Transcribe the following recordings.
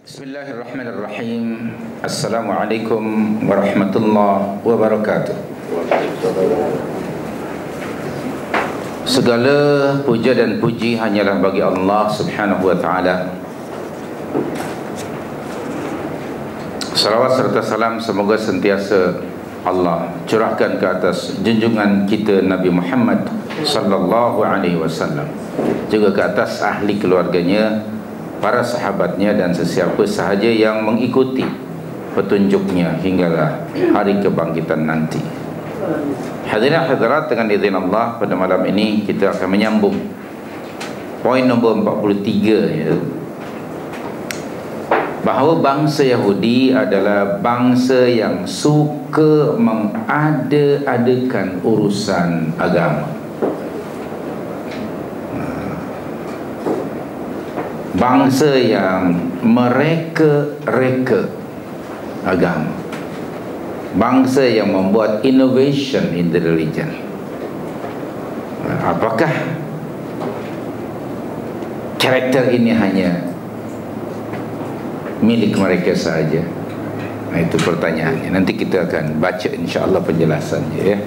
Bismillahirrahmanirrahim. Assalamualaikum warahmatullahi wabarakatuh. Segala puja dan puji hanyalah bagi Allah Subhanahu wa ta'ala. Salawat serta salam semoga sentiasa Allah curahkan ke atas junjungan kita Nabi Muhammad sallallahu alaihi wasallam, juga ke atas ahli keluarganya, para sahabatnya dan sesiapa sahaja yang mengikuti petunjuknya hinggalah hari kebangkitan nanti. Hadirin hadirat, dengan izin Allah, pada malam ini kita akan menyambung poin nombor 43, ya, bahawa bangsa Yahudi adalah bangsa yang suka mengada-adakan urusan agama. Bangsa yang mereka-reka agama. Bangsa yang membuat innovation in the religion. Apakah karakter ini hanya milik mereka sahaja? Nah, itu pertanyaannya. Nanti kita akan baca insya-Allah penjelasannya, ya.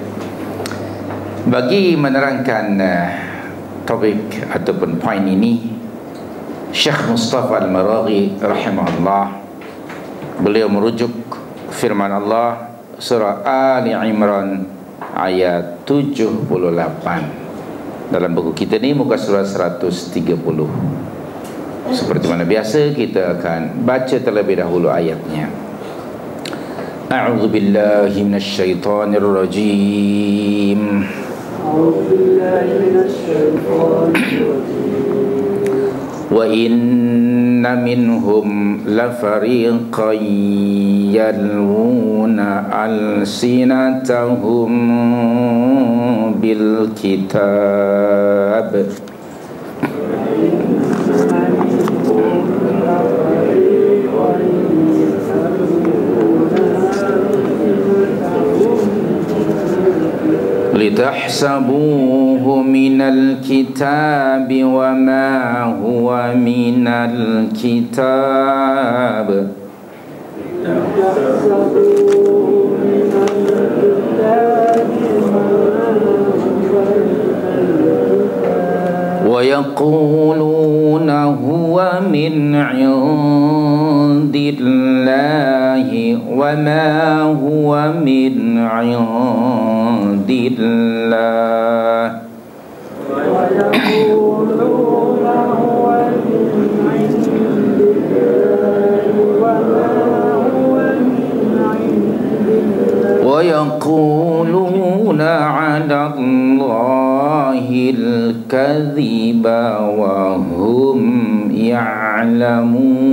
Bagi menerangkan topik ataupun poin ini, Syekh Mustafa Al-Maraghi rahimahullah, beliau merujuk firman Allah surah Ali Imran ayat 78 dalam buku kita ni, muka surat 130. Seperti mana biasa, kita akan baca terlebih dahulu ayatnya. A'udzu billahi minasyaitonir rajim. A'udzu billahi minasyaitonir rajim. Wa inna minhum lafariqan yalwuna alsinatahum bil kitab litahsabuhu minal kitab wa ma huwa minal kitab wa yaquluna huwa min 'indillahi wa ma huwa min 'indillah wa yaquluna 'ala Allahil kadhiba wa hum ya'lamun.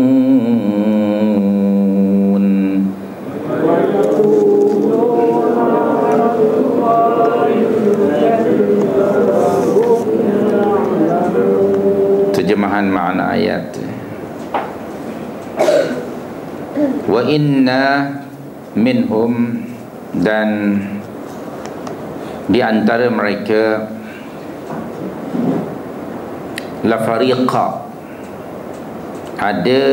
Terjemahan makna ayat. Wa inna minhum, dan di antara mereka, la fariqa, ada,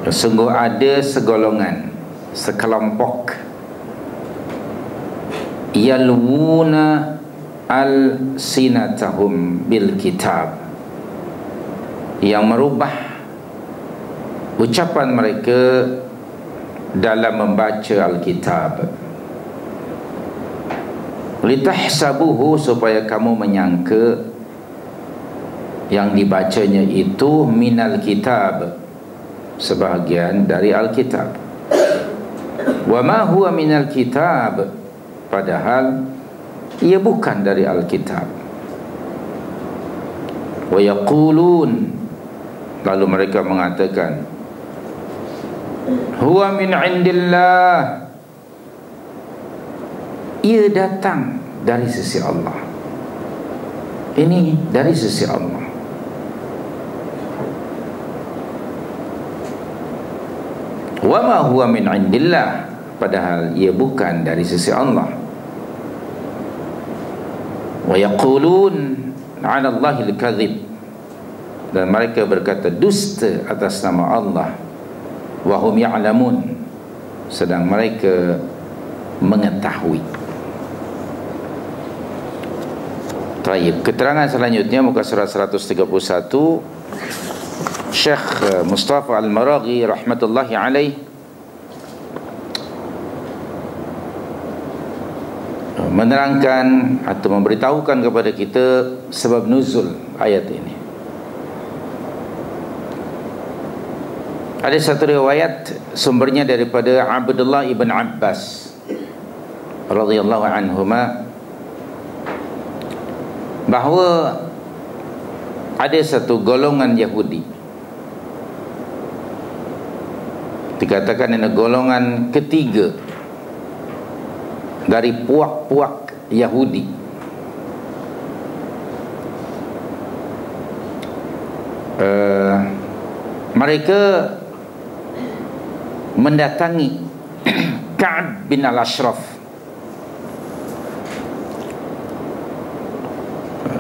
sungguh ada segolongan, sekelompok, yalwuna al-sinatahum bil kitab, yang merubah ucapan mereka dalam membaca Alkitab. Litahsabuhu, supaya kamu menyangka yang dibacanya itu minal kitab, sebahagian dari Alkitab. Wa ma huwa minal kitab, padahal ia bukan dari Alkitab. Wa yaqulun, lalu mereka mengatakan, huwa min 'indillah, ia datang dari sisi Allah. Ini dari sisi Allah. Wa ma huwa min 'indillah, padahal ia bukan dari sisi Allah. Wa yaqulun 'ala Allahil kadhib, dan mereka berkata dusta atas nama Allah, wa hum ya'lamun, sedang mereka mengetahui. Baik, keterangan selanjutnya muka surat 131, Syekh Mustafa Al-Maraghi rahmatullahi alaih menerangkan atau memberitahukan kepada kita sebab nuzul ayat ini. Ada satu riwayat sumbernya daripada Abdullah ibn Abbas radhiyallahu anhuma, bahawa ada satu golongan Yahudi, dikatakan ini golongan ketiga dari puak-puak Yahudi, mereka mendatangi Ka'ab bin Al-Ashraf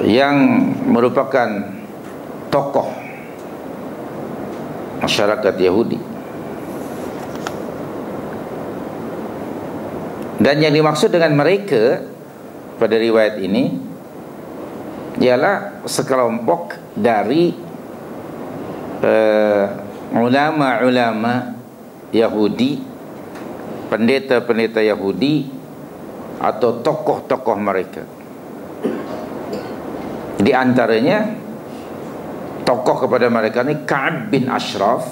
yang merupakan tokoh masyarakat Yahudi. Dan yang dimaksud dengan mereka pada riwayat ini ialah sekelompok dari ulama-ulama Yahudi, pendeta-pendeta Yahudi atau tokoh-tokoh mereka. Di antaranya tokoh kepada mereka ini Ka'ab bin Ashraf,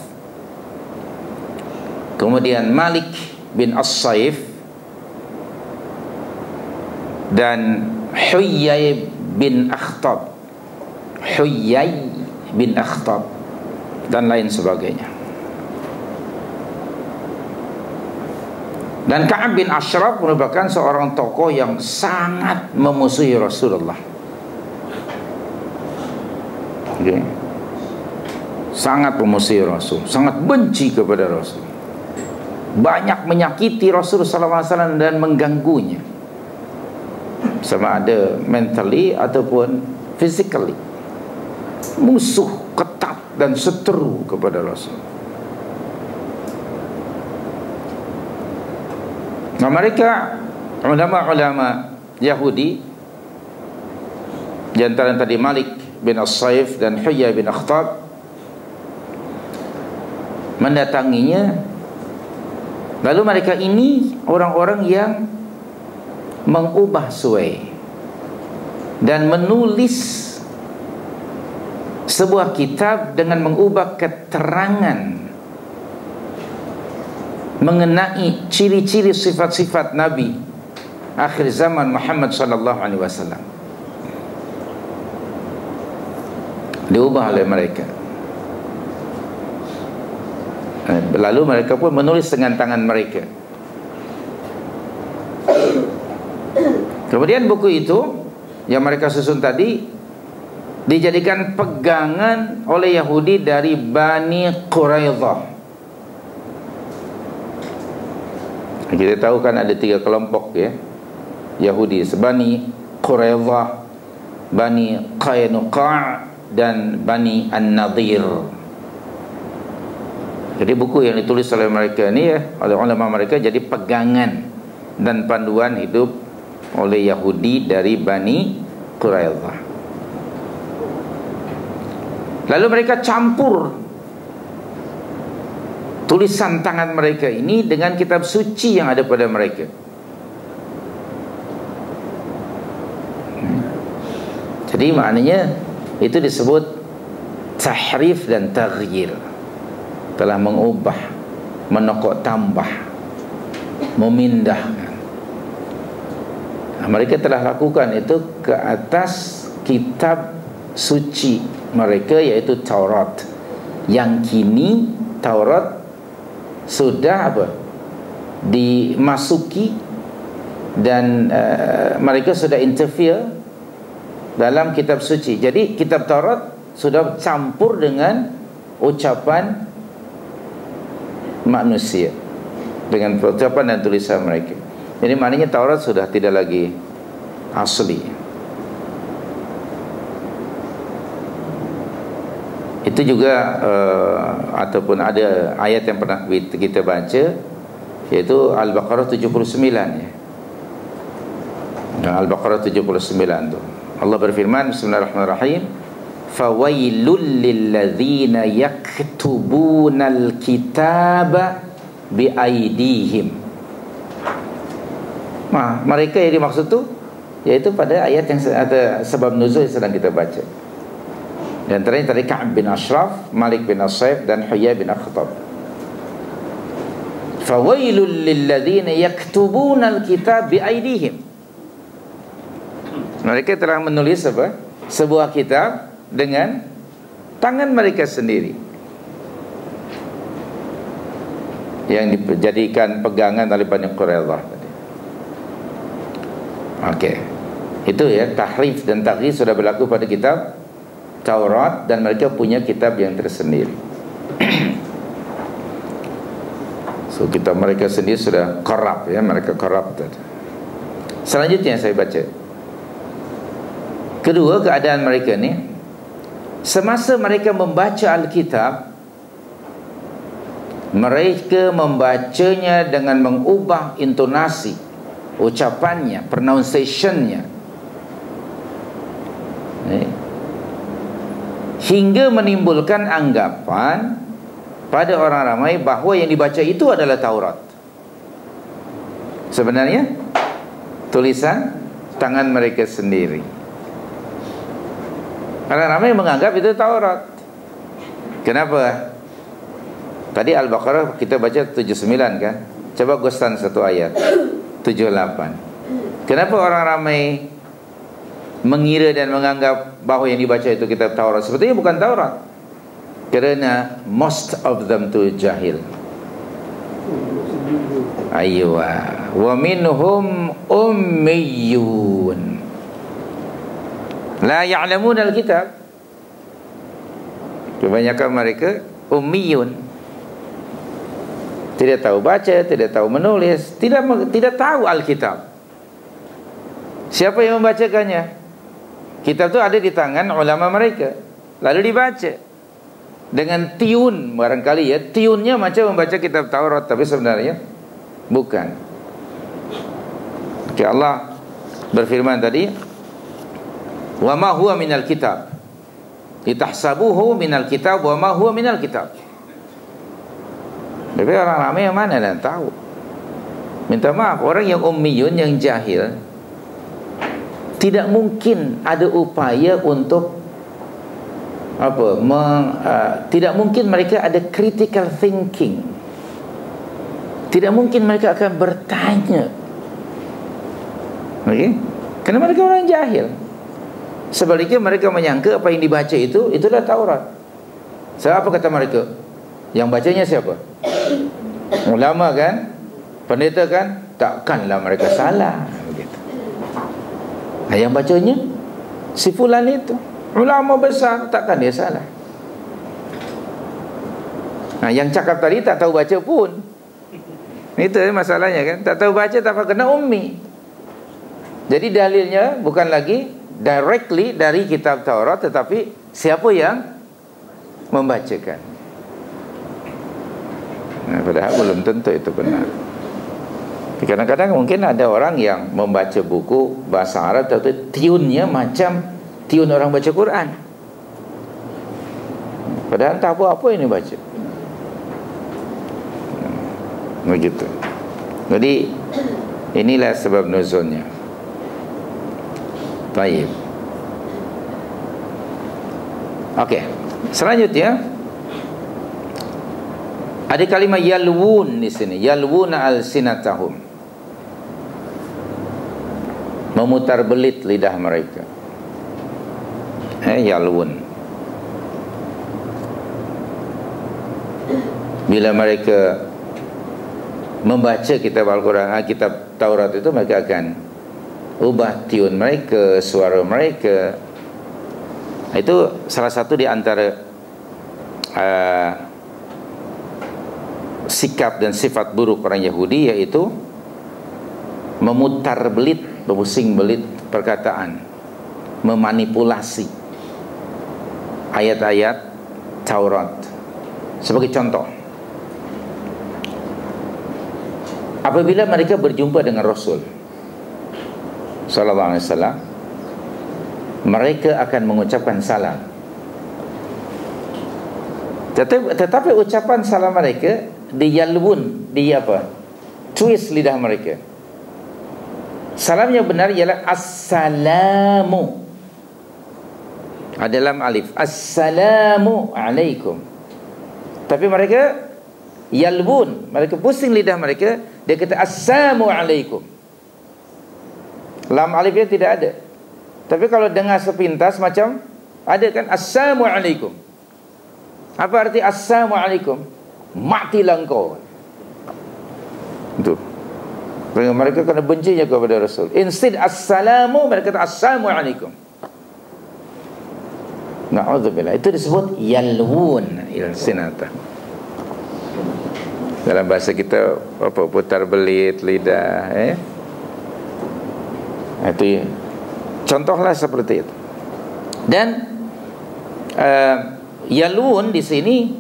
kemudian Malik bin As-Saif, dan Huyai bin Akhtab, Huyai bin Akhtab, dan lain sebagainya. Dan Ka'ab bin Ashraf merupakan seorang tokoh yang sangat memusuhi Rasulullah. Okay. Sangat memusuhi Rasul, sangat benci kepada Rasul, banyak menyakiti Rasul SAW dan mengganggunya, sama ada mentally ataupun physically. Musuh ketat dan seteru kepada Rasul. Nah, mereka ulama-ulama Yahudi, di antara tadi Malik bin As-Saif dan Huyai bin Akhtab, mendatanginya. Lalu mereka ini orang-orang yang mengubah suai dan menulis sebuah kitab dengan mengubah keterangan mengenai ciri-ciri sifat-sifat Nabi akhir zaman Muhammad sallallahu alaihi wasallam. Diubah oleh mereka. Lalu mereka pun menulis dengan tangan mereka. Kemudian buku itu yang mereka susun tadi dijadikan pegangan oleh Yahudi dari Bani Quraidah. Kita tahu kan ada 3 kelompok ya Yahudi, Bani Quraidah, Bani Qainuqa' dan Bani An-Nadir. Jadi buku yang ditulis oleh mereka ini ya, oleh ulama mereka, jadi pegangan dan panduan hidup oleh Yahudi dari Bani Quraidah. Lalu mereka campur tulisan tangan mereka ini dengan kitab suci yang ada pada mereka. Jadi maknanya itu disebut tahrif dan taghyir, telah mengubah, menokok tambah, memindahkan. Nah, mereka telah lakukan itu ke atas kitab suci mereka, yaitu Taurat, yang kini Taurat sudah dimasuki dan mereka sudah interfere dalam kitab suci. Jadi kitab Taurat sudah campur dengan ucapan manusia, dengan ucapan dan tulisan mereka. Jadi maknanya Taurat sudah tidak lagi asli. Itu juga ataupun ada ayat yang pernah kita baca, yaitu Al-Baqarah 79 ya. Al-Baqarah 79 tu Allah berfirman, bismillahirrahmanirrahim, fawailul lilladzina yaktubunal kitaba biaidihim. Mereka yang dimaksud tu yaitu pada ayat yang ada sebab nuzul yang sedang kita baca. Di antaranya tadi Ka'ab bin Ashraf, Malik bin As-Saif dan Huyai bin Akhtab. Fawailul lilladzina yaktubunal kitab biaidihim. Mereka telah menulis apa? Sebuah kitab dengan tangan mereka sendiri, yang dijadikan pegangan oleh Bani Quraidah tadi. Okey. Itu ya, tahrif dan taghyir sudah berlaku pada kitab Taurat, dan mereka punya kitab yang tersendiri. So kitab mereka sendiri sudah corrupt ya, mereka corrupted. Selanjutnya saya baca. Kedua, keadaan mereka ni, semasa mereka membaca Alkitab, mereka membacanya dengan mengubah intonasi ucapannya, pronunciationnya, hingga menimbulkan anggapan pada orang ramai bahawa yang dibaca itu adalah Taurat. Sebenarnya tulisan tangan mereka sendiri. Orang ramai menganggap itu Taurat. Kenapa? Tadi Al-Baqarah kita baca 79 kan? Coba gostan satu ayat 78. Kenapa orang ramai mengira dan menganggap bahawa yang dibaca itu kitab Taurat? Sebetulnya bukan Taurat. Kerana most of them tu jahil. Aywa wa minhum ummiyun la ya'lamun al-kitab. Kebanyakan mereka ummiyun, tidak tahu baca, tidak tahu menulis, tidak tahu Alkitab. Siapa yang membacakannya? Kitab itu ada di tangan ulama mereka, lalu dibaca dengan tiun, barangkali ya, tiunnya macam membaca kitab Taurat, tapi sebenarnya bukan. Okay, Allah berfirman tadi, wa ma huwa minal kitab litahsabuhu minal kitab wa ma huwa minal kitab. Tapi orang ramai yang mana dan tahu. Minta maaf, orang yang ummiyun, yang jahil, tidak mungkin ada upaya untuk tidak mungkin mereka ada critical thinking. Tidak mungkin mereka akan bertanya. Okey? Kerana mereka orang jahil. Sebaliknya mereka menyangka apa yang dibaca itulah Taurat. Sebab apa kata mereka? Yang bacanya siapa? Ulama kan? Pendeta kan? Takkanlah mereka salah. Begitu. Nah, yang bacanya si fulan itu, ulama besar, takkan dia salah. Nah, yang cakap tadi tak tahu baca pun. Itu masalahnya kan? Tak tahu baca, tak kena ummi. Jadi dalilnya bukan lagi directly dari kitab Taurat, tetapi siapa yang membacakan. Nah, padahal belum tentu itu benar. Kadang-kadang mungkin ada orang yang membaca buku bahasa Arab, tapi tiunnya macam tiun orang baca Quran. Padahal tak apa-apa ini baca. Begitu. Jadi inilah sebab nuzulnya. Baik. Okey. Selanjutnya ada kalimah yalwun di sini. Yalwuna alsinatahum. Memutar belit lidah mereka. Yalwun. Bila mereka membaca kitab Al-Quran, kitab Taurat itu, mereka akan ubah tiun mereka, suara mereka. Itu salah satu di antara sikap dan sifat buruk orang Yahudi, yaitu memutar belit, memusing belit perkataan, memanipulasi ayat-ayat Taurat. Sebagai contoh, apabila mereka berjumpa dengan Rasul sallallahu alaihi wasallam, mereka akan mengucapkan salam. Tetapi ucapan salam mereka diyalbun, twist lidah mereka. Salam yang benar ialah assalamu, dalam alif, assalamu alaikum. Tapi mereka yalbun, mereka pusing lidah mereka, dia kata assalamu alaikum. Lam alifnya tidak ada. Tapi kalau dengar sepintas macam ada kan, assalamu alaikum. Apa arti assalamu alaikum? Matilah engkau. Itu. Mereka kena bencinya kepada Rasul. Instead assalamu, mereka kata assalamu alaikum. Na'udzubillah. Itu disebut yalwun ilsinata. Dalam bahasa kita putar belit lidah, itu contohlah seperti itu. Dan yalwun di sini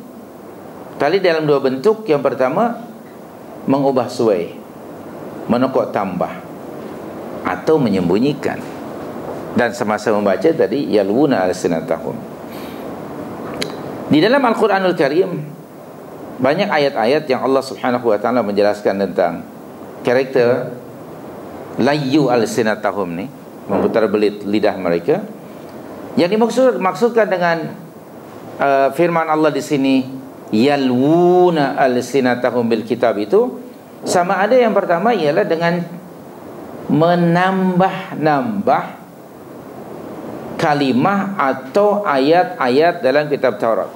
tadi dalam dua bentuk. Yang pertama, mengubah suai, menokok tambah, atau menyembunyikan. Dan semasa membaca tadi yalwuna alsinatahum. Di dalam Al-Quranul Karim banyak ayat-ayat yang Allah Subhanahu wa ta'ala menjelaskan tentang karakter layu alsinatahum ni, memutar belit lidah mereka. Yang dimaksudkan dengan firman Allah di sini yalwuna alsinatahum bil kitab, itu sama ada yang pertama ialah dengan menambah-nambah kalimah atau ayat-ayat dalam kitab Taurat.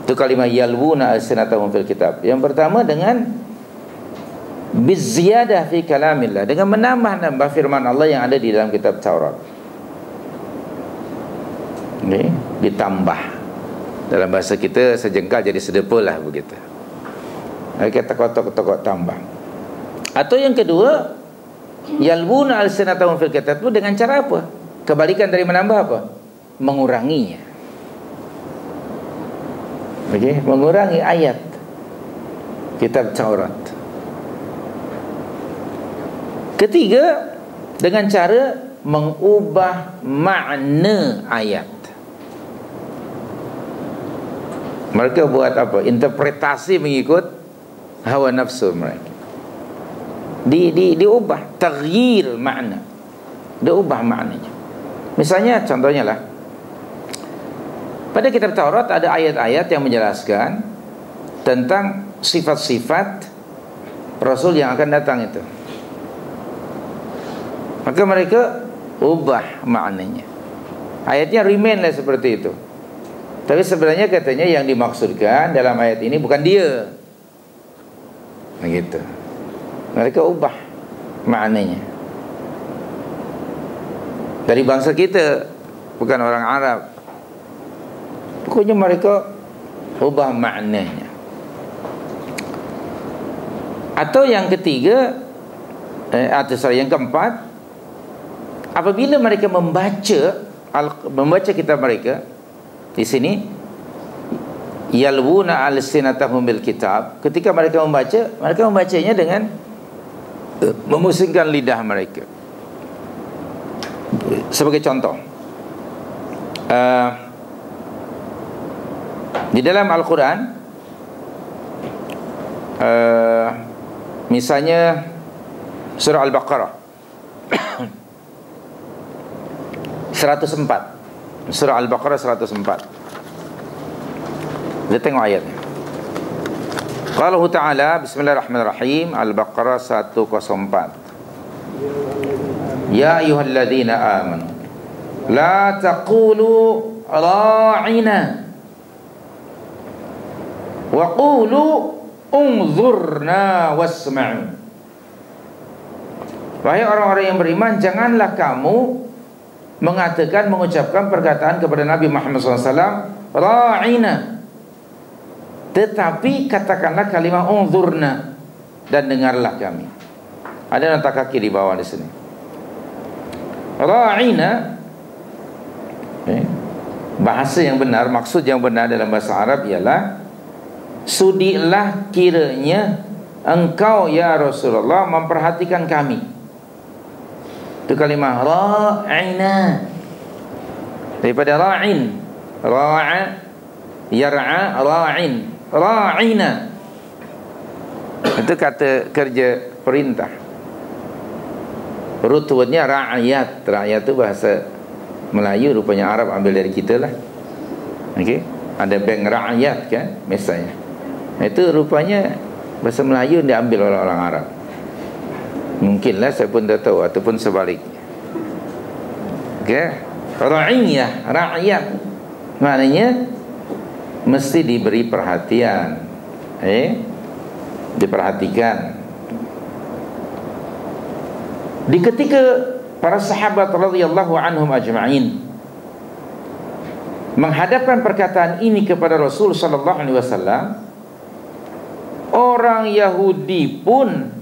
Itu kalimah yalwuna alsinatahum fil kitab. Yang pertama dengan biziyadah fi kalamillah, dengan menambah-nambah firman Allah yang ada di dalam kitab Taurat. Okay. Ditambah. Dalam bahasa kita sejengkal jadi sedepa lah begitu. Kita kotak-kotak tambah. Atau yang kedua, yalwuna alsinatahum fil kitab itu dengan cara apa? Kebalikan dari menambah apa? Menguranginya. Okay? Mengurangi ayat kitab Taurat. Ketiga, dengan cara mengubah makna ayat. Mereka buat apa? Interpretasi mengikut hawa nafsu mereka. Diubah, taghyir makna. Diubah maknanya. Misalnya, contohnya lah, pada kitab Taurat ada ayat-ayat yang menjelaskan tentang sifat-sifat Rasul yang akan datang itu. Maka mereka ubah maknanya. Ayatnya remain lah seperti itu. Tapi sebenarnya katanya yang dimaksudkan dalam ayat ini bukan dia. Begitu. Mereka ubah maknanya. Dari bangsa kita, bukan orang Arab. Pokoknya mereka ubah maknanya. Atau yang ketiga, yang keempat, apabila mereka membaca kitab mereka, di sini yalwuna alsinatahum bil kitab, ketika mereka membacanya dengan memusingkan lidah mereka. Sebagai contoh, di dalam Al-Quran, misalnya surah Al-Baqarah 104. Surah Al-Baqarah 104. Kita tengok ayatnya. Qala Ta'ala, bismillahirrahmanirrahim, Al-Baqarah 104. Ya ayyuhalladzina amanu la taqulu ra'ina wa qulu unzurna wasma'u. Wahai orang-orang yang beriman, janganlah kamu mengucapkan perkataan kepada Nabi Muhammad SAW ra'ina, tetapi katakanlah kalimah unzurna, dan dengarlah kami. Ada nota kaki di bawah di sini. Ra'ina bahasa yang benar, maksud yang benar dalam bahasa Arab ialah sudilah kiranya engkau ya Rasulullah memperhatikan kami. Itu kalimah ra'ina, daripada ra'in, ra'a yar'a, ra'in, ra'ina. Itu kata kerja perintah. Rutubnya ra'ayat. Ra'ayat itu bahasa Melayu, rupanya Arab ambil dari kita lah. Okey, ada bank ra'ayat kan misalnya. Itu rupanya bahasa Melayu diambil oleh orang Arab. Mungkinlah, saya pun tak tahu, ataupun sebaliknya. Okey, ra'iyah, ra'ayat maknanya mesti diberi perhatian, diperhatikan. Di ketika para sahabat radhiyallahu anhum ajma'in menghadapkan perkataan ini kepada Rasul sallallahu alaihi wasallam, orang Yahudi pun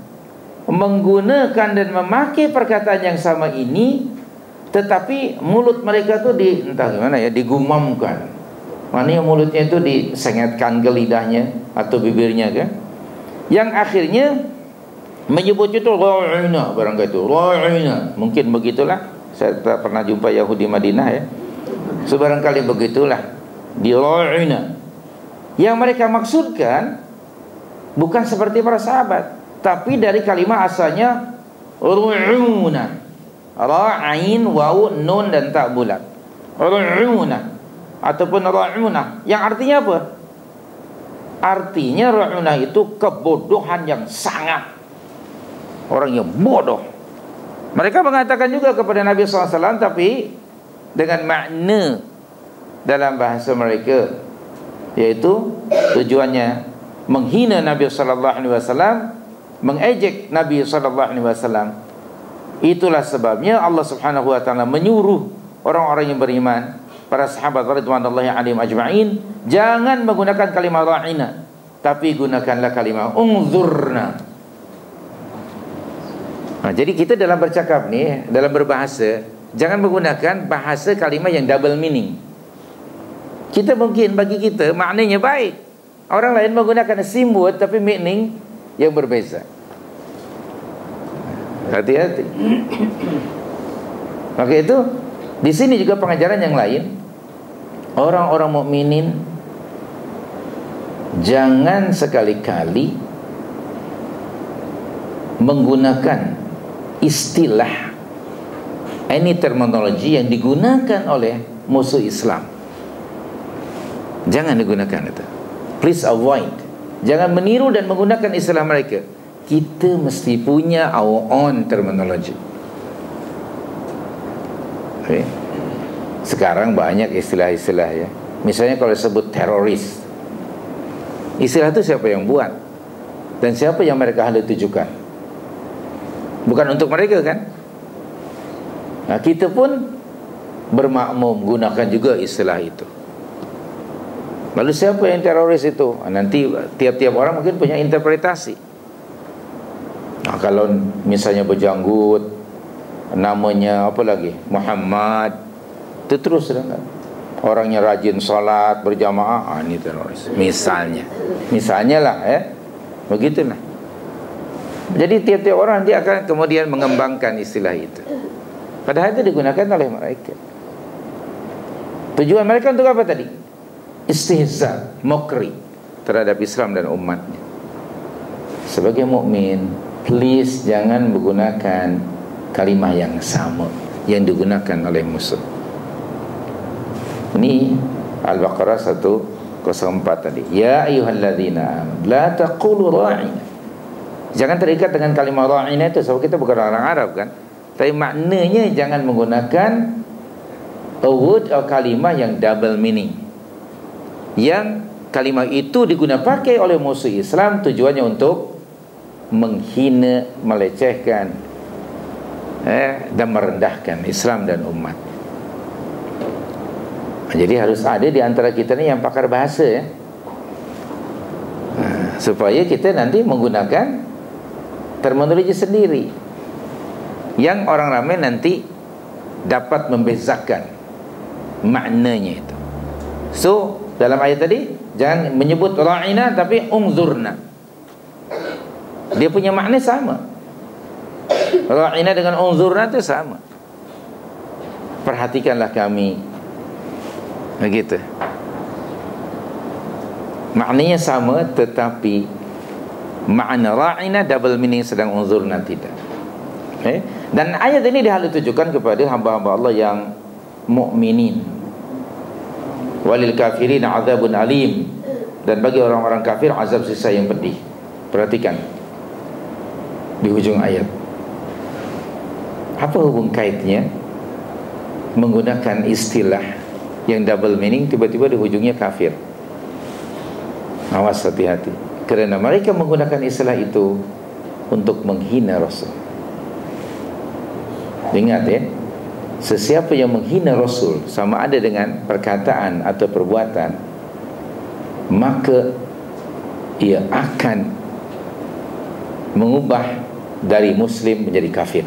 menggunakan dan memakai perkataan yang sama ini, tetapi mulut mereka tu entah gimana ya, digumamkan. Maknanya mulutnya itu disengatkan ke lidahnya atau bibirnya kan, yang akhirnya menyebut itu ra'ina, barangkali itu ra'ina. Mungkin begitulah. Saya tak pernah jumpa Yahudi Madinah ya. So barangkali begitulah, di ra'ina. Yang mereka maksudkan bukan seperti para sahabat, tapi dari kalimat asalnya ru'una, ra'ain, waw, nun dan tak bulat. Ru'una ataupun ra'una, yang artinya apa? Artinya ra'una itu kebodohan yang sangat, orang yang bodoh. Mereka mengatakan juga kepada Nabi SAW, tapi dengan makna dalam bahasa mereka, yaitu tujuannya menghina Nabi SAW, mengejek Nabi SAW. Itulah sebabnya Allah Subhanahu Wa Taala menyuruh orang-orang yang beriman, para sahabat radhiyallahu anhum ajma'in, jangan menggunakan kalimah ra'ina, tapi gunakanlah kalimah unzurna. Nah, jadi kita dalam bercakap ni, dalam berbahasa, jangan menggunakan bahasa kalimah yang double meaning. Kita mungkin, bagi kita maknanya baik, orang lain menggunakan same word tapi meaning yang berbeza. Hati-hati. Maka itu di sini juga pengajaran yang lain, orang-orang mukminin jangan sekali-kali menggunakan istilah, any terminologi yang digunakan oleh musuh Islam. Jangan digunakan itu. Please avoid. Jangan meniru dan menggunakan istilah mereka. Kita mesti punya our own terminology. Okay. Sekarang banyak istilah-istilah ya. Misalnya kalau disebut teroris, istilah itu siapa yang buat? Dan siapa yang mereka hendak tujukan? Bukan untuk mereka kan? Nah, kita pun bermakmum gunakan juga istilah itu. Lalu siapa yang teroris itu? Nanti tiap-tiap orang mungkin punya interpretasi. Nah, kalau misalnya berjanggut, namanya apa lagi? Muhammad, itu terus kan? Orangnya rajin salat berjamaah, ini teroris. Misalnya lah ya. Begitulah. Jadi tiap-tiap orang dia akan kemudian mengembangkan istilah itu. Padahal itu digunakan oleh mereka. Tujuan mereka untuk apa tadi? Istihza, mockery terhadap Islam dan umatnya. Sebagai mukmin, please jangan menggunakan kalimah yang sama yang digunakan oleh musuh. Ini Al-Baqarah 104 tadi. Ya ayyuhalladzina amanu la taqulu ra'ina. Jangan terikat dengan kalimah ra'ina itu, sebab kita bukan orang Arab kan. Tapi maknanya jangan menggunakan a word atau kalimah yang double meaning, yang kalimah itu digunakan pakai oleh musuh Islam tujuannya untuk menghina, melecehkan dan merendahkan Islam dan umat. Jadi harus ada di antara kita ni yang pakar bahasa ya, supaya kita nanti menggunakan terminologi sendiri yang orang ramai nanti dapat membezakan maknanya itu. So dalam ayat tadi jangan menyebut ra'ina tapi unzurna. Dia punya makna sama. Ra'ina dengan unzurna itu sama. Perhatikanlah kami. Begitu. Maknanya sama, tetapi makna ra'ina double meaning, sedang unzurna tidak. Dan ayat ini ditujukan kepada hamba-hamba Allah yang mukminin. Walil kafirin azabun alim. Dan bagi orang-orang kafir azab siksa yang pedih. Perhatikan di hujung ayat. Apa hubung kaitnya menggunakan istilah yang double meaning tiba-tiba di hujungnya kafir? Awas, hati-hati. Kerana mereka menggunakan istilah itu untuk menghina Rasul. Ingat ya, sesiapa yang menghina Rasul, sama ada dengan perkataan atau perbuatan, maka ia akan mengubah dari muslim menjadi kafir.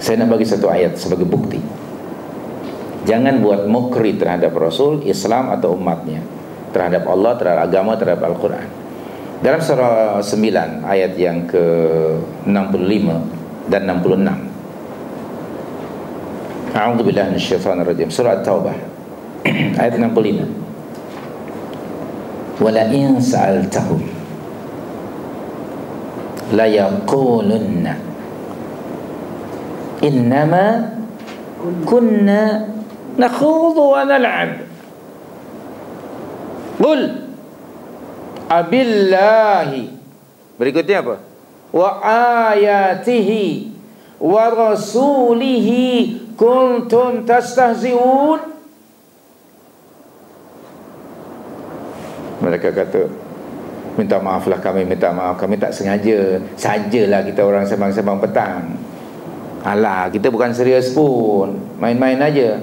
Saya nak bagi satu ayat sebagai bukti. Jangan buat mokri terhadap Rasul, Islam atau umatnya, terhadap Allah, terhadap agama, terhadap Al-Quran. Dalam surah 9 ayat yang ke-65 dan 66. A'udzubillahi minasyaitonirrajim. Surah At-Taubah ayat 65. Wala in sa'altahum la yaqulunna innama kunna nakhudhu wa nal'ab. Qul abillahi, berikutnya apa? Wa ayatihi wa rasulihi kuntum tastahzi'un. Mereka kata, minta maaflah kami, minta maaf, kami tak sengaja, sajalah kita orang sembang-sembang petang. Alah, kita bukan serius pun, main-main aja.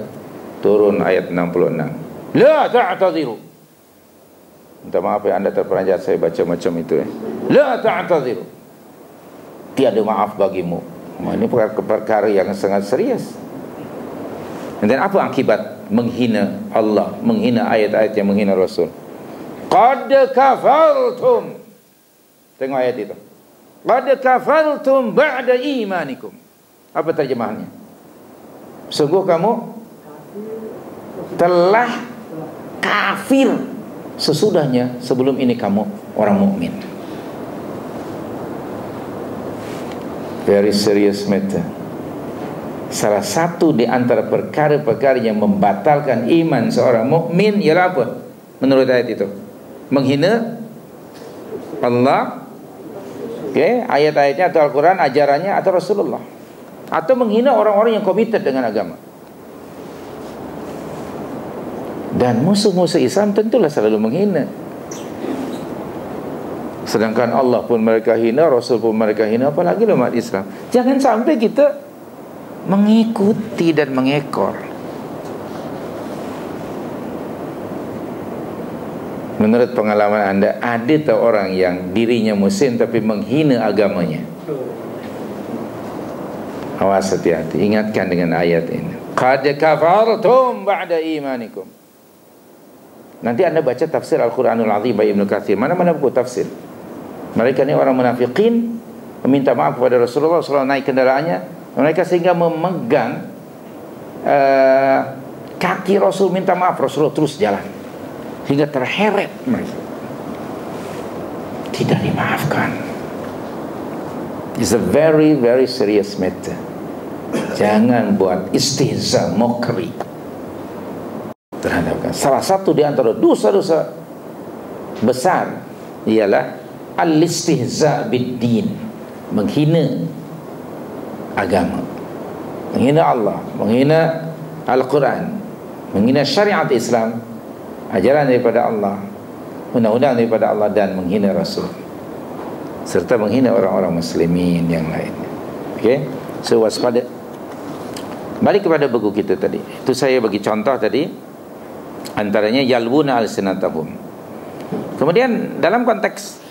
Turun ayat 66. La ta'tadhiru. Minta maaf ya, anda terperanjat saya baca macam itu ya. La ta'tadhiru. Tiada maaf bagimu. Ini perkara yang sangat serius. Dan apa akibat menghina Allah, menghina ayat-ayat yang menghina Rasul? Qad kafartum. Tengok ayat itu. Qad kafartum ba'da imanikum. Apa terjemahannya? Sungguh kamu telah kafir sesudahnya, sebelum ini kamu orang mukmin. Very serious matter. Salah satu di antara perkara-perkara yang membatalkan iman seorang mukmin ialah apa? Menurut ayat itu, menghina Allah, ayat-ayatnya atau Al-Quran, ajarannya atau Rasulullah, atau menghina orang-orang yang komited dengan agama. Dan musuh-musuh Islam tentulah selalu menghina. Sedangkan Allah pun mereka hina, Rasul pun mereka hina, apalagi umat Islam. Jangan sampai kita mengikuti dan mengekor. Menurut pengalaman anda, ada tak orang yang dirinya muslim tapi menghina agamanya? Awas, hati-hati. Ingatkan dengan ayat ini. Qad kafartum ba'da imanikum. Nanti anda baca tafsir Al-Quranul Azim by Ibnu Katsir, mana-mana buku tafsir. Mereka ni orang munafikin, meminta maaf kepada Rasulullah SAW, naik kendaraannya mereka sehingga memegang kaki Rasul, minta maaf. Rasulullah terus jalan hingga terheret mereka, tidak dimaafkan. It's a very very serious matter. Jangan buat istihza, mokri terhadap. Salah satu di antara dosa-dosa besar ialah al-istihza bid-din, menghina agama, menghina Allah, menghina Al-Quran, menghina syariat Islam, ajaran daripada Allah, undang-undang daripada Allah, dan menghina Rasul, serta menghina orang-orang muslimin yang lain. Okey, so waspada. Balik kepada buku kita tadi. Itu saya bagi contoh tadi, antaranya yalwuna al-sinatahum. Kemudian dalam konteks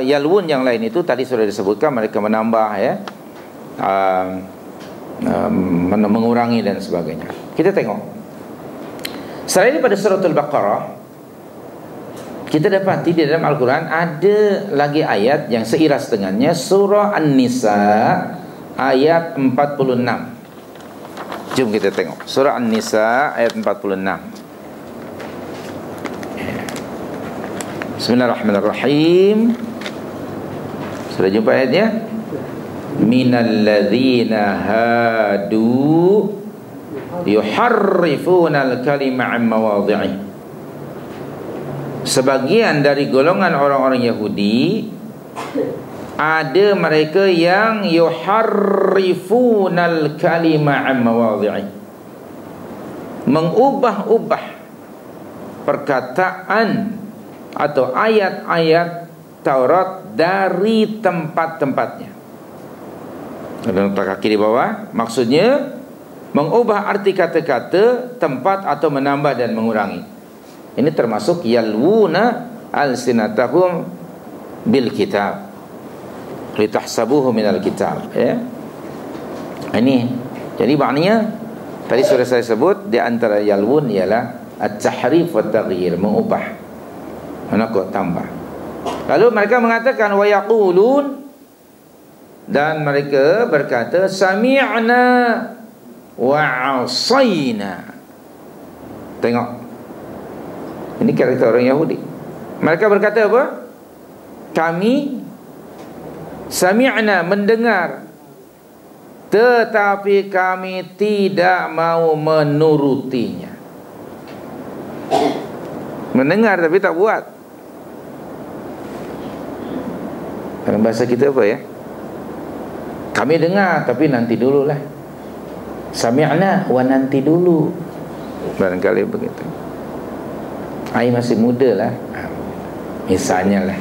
yalwun yang lain itu tadi sudah disebutkan, mereka menambah ya, mengurangi dan sebagainya. Kita tengok Selain daripada surah Al-Baqarah, kita dapati di dalam Al-Quran ada lagi ayat yang seiras dengannya, surah An-Nisa ayat 46. Jom kita tengok surah An-Nisa ayat 46. Bismillahirrahmanirrahim. Sudah jumpa ayatnya? Minal ladzina hadu yuharrifuna al-kalima an mawadhi'i. Sebagian dari golongan orang-orang Yahudi, ada mereka yang yuharrifunal kalima an mawadhi'i, mengubah-ubah perkataan atau ayat-ayat Taurat dari tempat-tempatnya. Ada nota kaki di bawah, maksudnya mengubah arti kata-kata, tempat, atau menambah dan mengurangi. Ini termasuk yalwuna alsinatahum bil kitab litahsabuhu minal kitab, ya. Ini jadi maknanya tadi sudah saya sebut, di antara yalwun ialah at-tahrif wa taghyir, mengubah, menakut, tambah. Lalu mereka mengatakan wa yaqulun, dan mereka berkata sami'na wa 'asayna. Tengok, ini karakter orang Yahudi. Mereka berkata apa? Kami sami'na, mendengar, tetapi kami tidak mau menurutinya. Mendengar tapi tak buat. Dalam bahasa kita apa ya? Kami dengar tapi nanti dululah. Sami'na wa nanti dulu. Barangkali begitu. Ai masih muda lah, misalnya lah.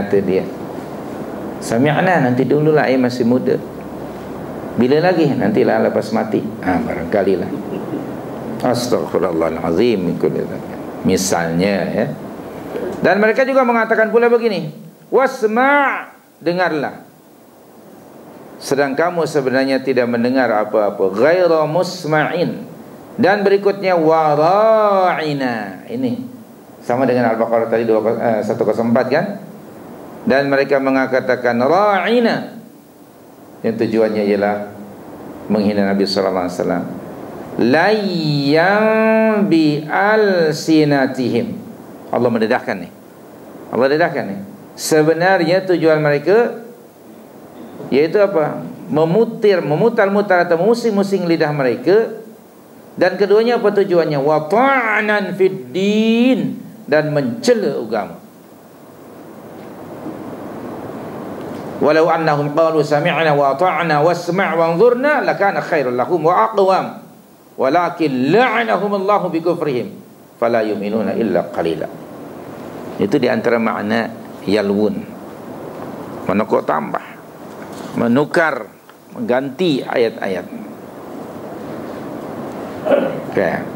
Itu dia. Sami'na, nanti dulu lah, ai masih muda. Bila lagi? Nantilah lepas mati. Barangkali lah. Astaghfirullahalazim. Misalnya, ya. Dan mereka juga mengatakan pula begini, wasma', dengarlah, sedang kamu sebenarnya tidak mendengar apa-apa. Ghaira musma'in. Dan berikutnya wara'ina. Ini sama dengan Al-Baqarah tadi 104 kan? Dan mereka mengatakan ra'ina, yang tujuannya ialah menghina Nabi sallallahu alaihi wasallam. Layyan bi alsinatihim. Allah mendedahkan nih. Allah dedahkan nih. Sebenarnya tujuan mereka yaitu apa? Memutar-mutar atau memusing-musing lidah mereka. Dan keduanya apa tujuannya? Wa ta'nan fid din, dan mencela agama. Walau annahum qalu sami'na wa ata'na wasma' wanzurna lakana khairan lahum wa aqwam walakin la'anahum Allahu bi kufrihim fala yu'minuna illa qalila. Itu di antara makna yalwun, menukar tambah, menukar, mengganti ayat-ayat. Okay.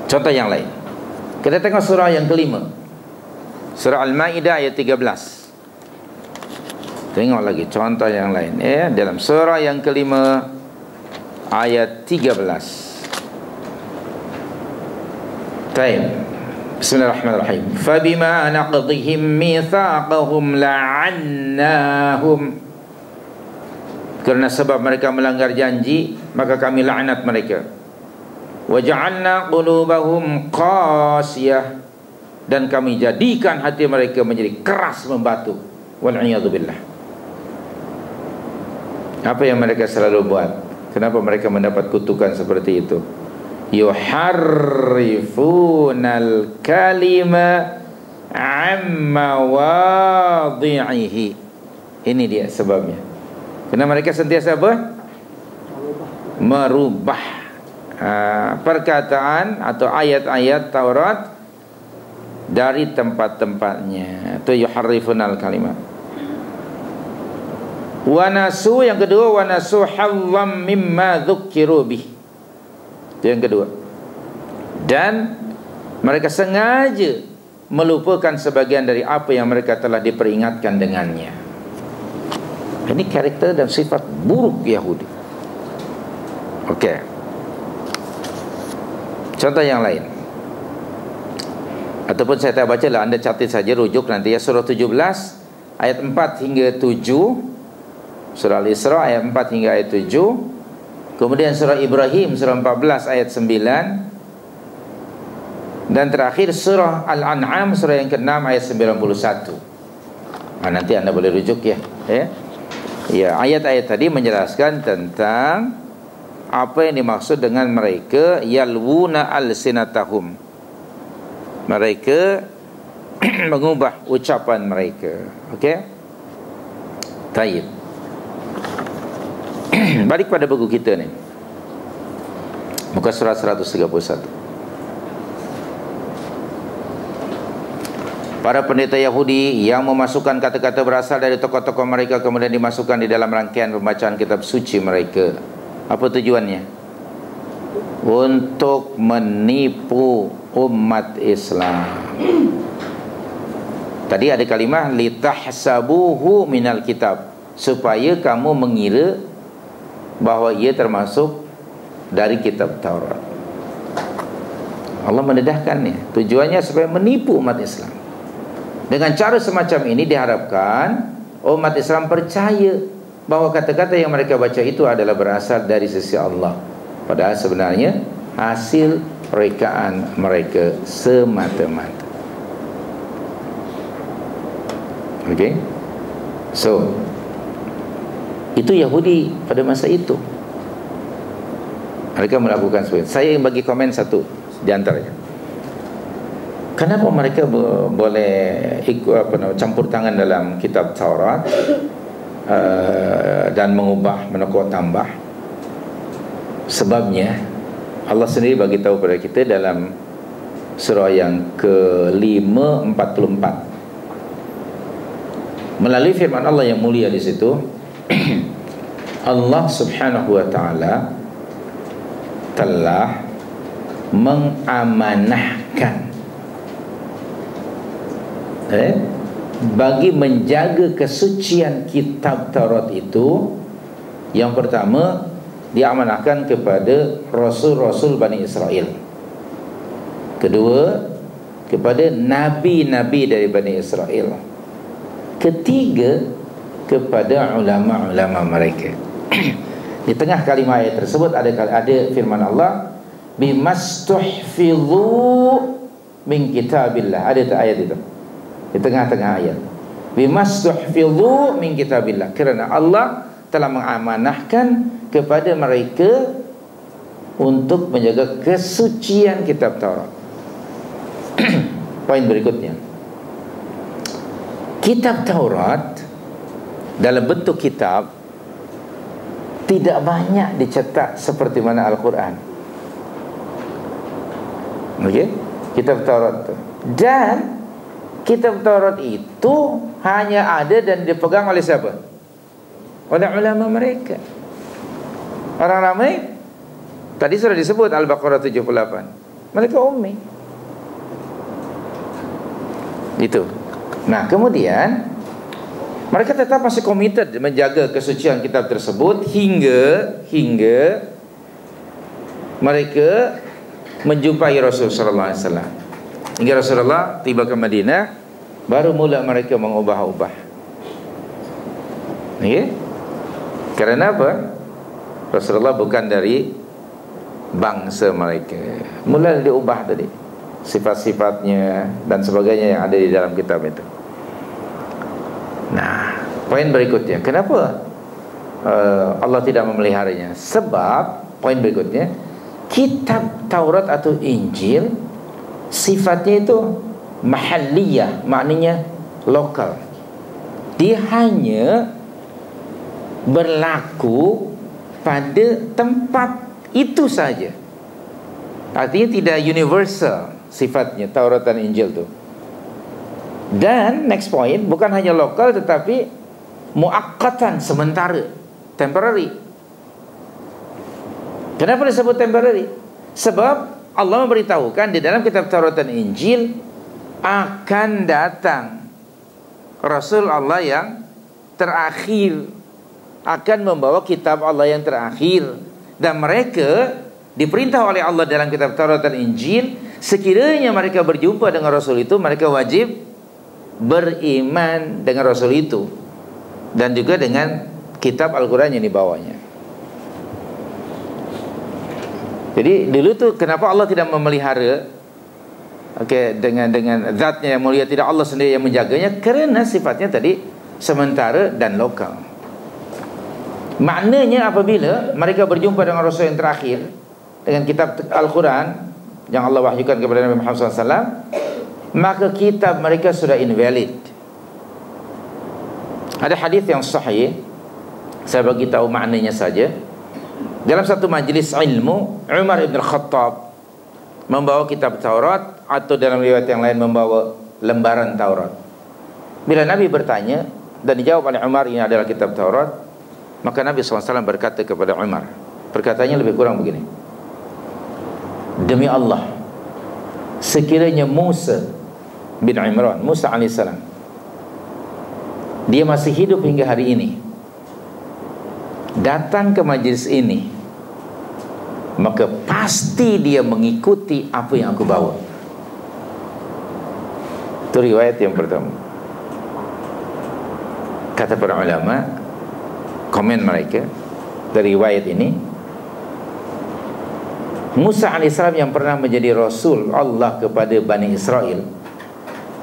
Contoh yang lain, kita tengok surah yang kelima, surah Al-Ma'idah ayat 13. Tengok lagi contoh yang lain, dalam surah yang kelima ayat 13. Baik. Bismillahirrahmanirrahim. Fabima naqdihim mitsaqahum la'annahum. Kerana sebab mereka melanggar janji, maka kami laknat mereka. Wa ja'alna qulubahum qasiyah, dan kami jadikan hati mereka menjadi keras membatu. Wal a'yadu billah. Apa yang mereka selalu buat? Kenapa mereka mendapat kutukan seperti itu? Yuharrifunal kalima amma wadhi'ihi. Ini dia sebabnya. Kerana mereka sentiasa apa? Merubah perkataan atau ayat-ayat Taurat dari tempat-tempatnya. Itu yuharrifunal kalima. Wa nasu, yang kedua, wa nasu hazzam mimma dzukkiru bih. Itu yang kedua. Dan mereka sengaja melupakan sebagian dari apa yang mereka telah diperingatkan dengannya. Ini karakter dan sifat buruk Yahudi. Okey. Contoh yang lain, ataupun saya tak baca lah, anda catat saja rujuk nanti ya. Surah 17 ayat 4 hingga 7, surah Al-Isra ayat 4 hingga ayat 7, kemudian surah Ibrahim surah 14 ayat 9, dan terakhir surah Al-An'am surah yang ke-6 ayat 91. Nanti anda boleh rujuk ya. Ya, ayat-ayat tadi menjelaskan tentang apa yang dimaksud dengan mereka yalwuna alsinatahum, mereka mengubah ucapan mereka. Okey, taib. Balik pada buku kita ni, muka surat 131. Para pendeta Yahudi yang memasukkan kata-kata berasal dari tokoh-tokoh mereka kemudian dimasukkan di dalam rangkaian pembacaan kitab suci mereka. Apa tujuannya? Untuk menipu umat Islam. Tadi ada kalimah litahsabuhu minal kitab, supaya kamu mengira bahawa ia termasuk dari kitab Taurat. Allah mendedahkannya. Tujuannya supaya menipu umat Islam. Dengan cara semacam ini diharapkan umat Islam percaya bahawa kata-kata yang mereka baca itu adalah berasal dari sisi Allah, padahal sebenarnya hasil rekaan mereka semata-mata. Okey, so itu Yahudi pada masa itu. Mereka melakukan seperti itu. Saya bagi komen satu di antaranya. Kenapa mereka boleh campur tangan dalam kitab Taurat dan mengubah, menokot tambah? Sebabnya Allah sendiri bagi tahu kepada kita dalam surah yang ke-544 melalui firman Allah yang mulia di situ. Allah Subhanahu wa taala telah mengamanahkan bagi menjaga kesucian kitab Taurat itu. Yang pertama, diamanahkan kepada rasul-rasul Bani Israel. Kedua, kepada nabi-nabi dari Bani Israel. Ketiga, kepada ulama-ulama mereka. Di tengah kalimah ayat tersebut ada firman Allah, bimastuhfidhu min kitabillah. Ada tak ayat itu di tengah-tengah ayat, bimastuhfidhu min kitabillah, kerana Allah telah mengamanahkan kepada mereka untuk menjaga kesucian kitab Taurat. Poin berikutnya, kitab Taurat dalam bentuk kitab tidak banyak dicetak seperti mana Al-Quran. Okey, kitab Taurat itu. Dan kitab Taurat itu hanya ada dan dipegang oleh siapa? Oleh ulama mereka. Orang ramai tadi sudah disebut Al-Baqarah 78. Mereka ummi. Itu. Nah, kemudian mereka tetap masih komited menjaga kesucian kitab tersebut hingga mereka menjumpai Rasulullah sallallahu alaihi wasallam. Hingga Rasulullah tiba ke Madinah, baru mula mereka mengubah-ubah. Okay? Kerana apa? Rasulullah bukan dari bangsa mereka. Mula diubah tadi sifat-sifatnya dan sebagainya yang ada di dalam kitab itu. Nah, poin berikutnya, kenapa Allah tidak memeliharanya? Sebab poin berikutnya, kitab Taurat atau Injil sifatnya itu mahalliyah, maknanya lokal. Dia hanya berlaku pada tempat itu saja. Artinya tidak universal sifatnya Taurat dan Injil itu. Dan next point, bukan hanya lokal tetapi muakkatan, sementara, temporary. Kenapa disebut temporary? Sebab Allah memberitahukan di dalam kitab Taurat dan Injil akan datang Rasul Allah yang terakhir, akan membawa kitab Allah yang terakhir, dan mereka diperintah oleh Allah dalam kitab Taurat dan Injil, sekiranya mereka berjumpa dengan Rasul itu, mereka wajib beriman dengan Rasul itu dan juga dengan kitab Al-Quran yang dibawanya. Jadi dulu tuh kenapa Allah tidak memelihara dengan zatnya yang mulia, tidak Allah sendiri yang menjaganya? Kerana sifatnya tadi sementara dan lokal. Maknanya apabila mereka berjumpa dengan Rasul yang terakhir dengan kitab Al-Quran yang Allah wahyukan kepada Nabi Muhammad SAW, maka kitab mereka sudah invalid. Ada hadis yang sahih, saya bagi tahu maknanya saja. Dalam satu majlis ilmu, Umar ibn Khattab membawa kitab Taurat, atau dalam riwayat yang lain membawa lembaran Taurat. Bila Nabi bertanya dan dijawab oleh Umar ini adalah kitab Taurat, maka Nabi SAW berkata kepada Umar, perkataannya lebih kurang begini: demi Allah, sekiranya Musa bin Imran, Musa alaihissalam, dia masih hidup hingga hari ini, datang ke majlis ini, maka pasti dia mengikuti apa yang aku bawa. Itu riwayat yang pertama. Kata para ulama, komen mereka dari riwayat ini, Musa alaihissalam yang pernah menjadi Rasul Allah kepada Bani Israel,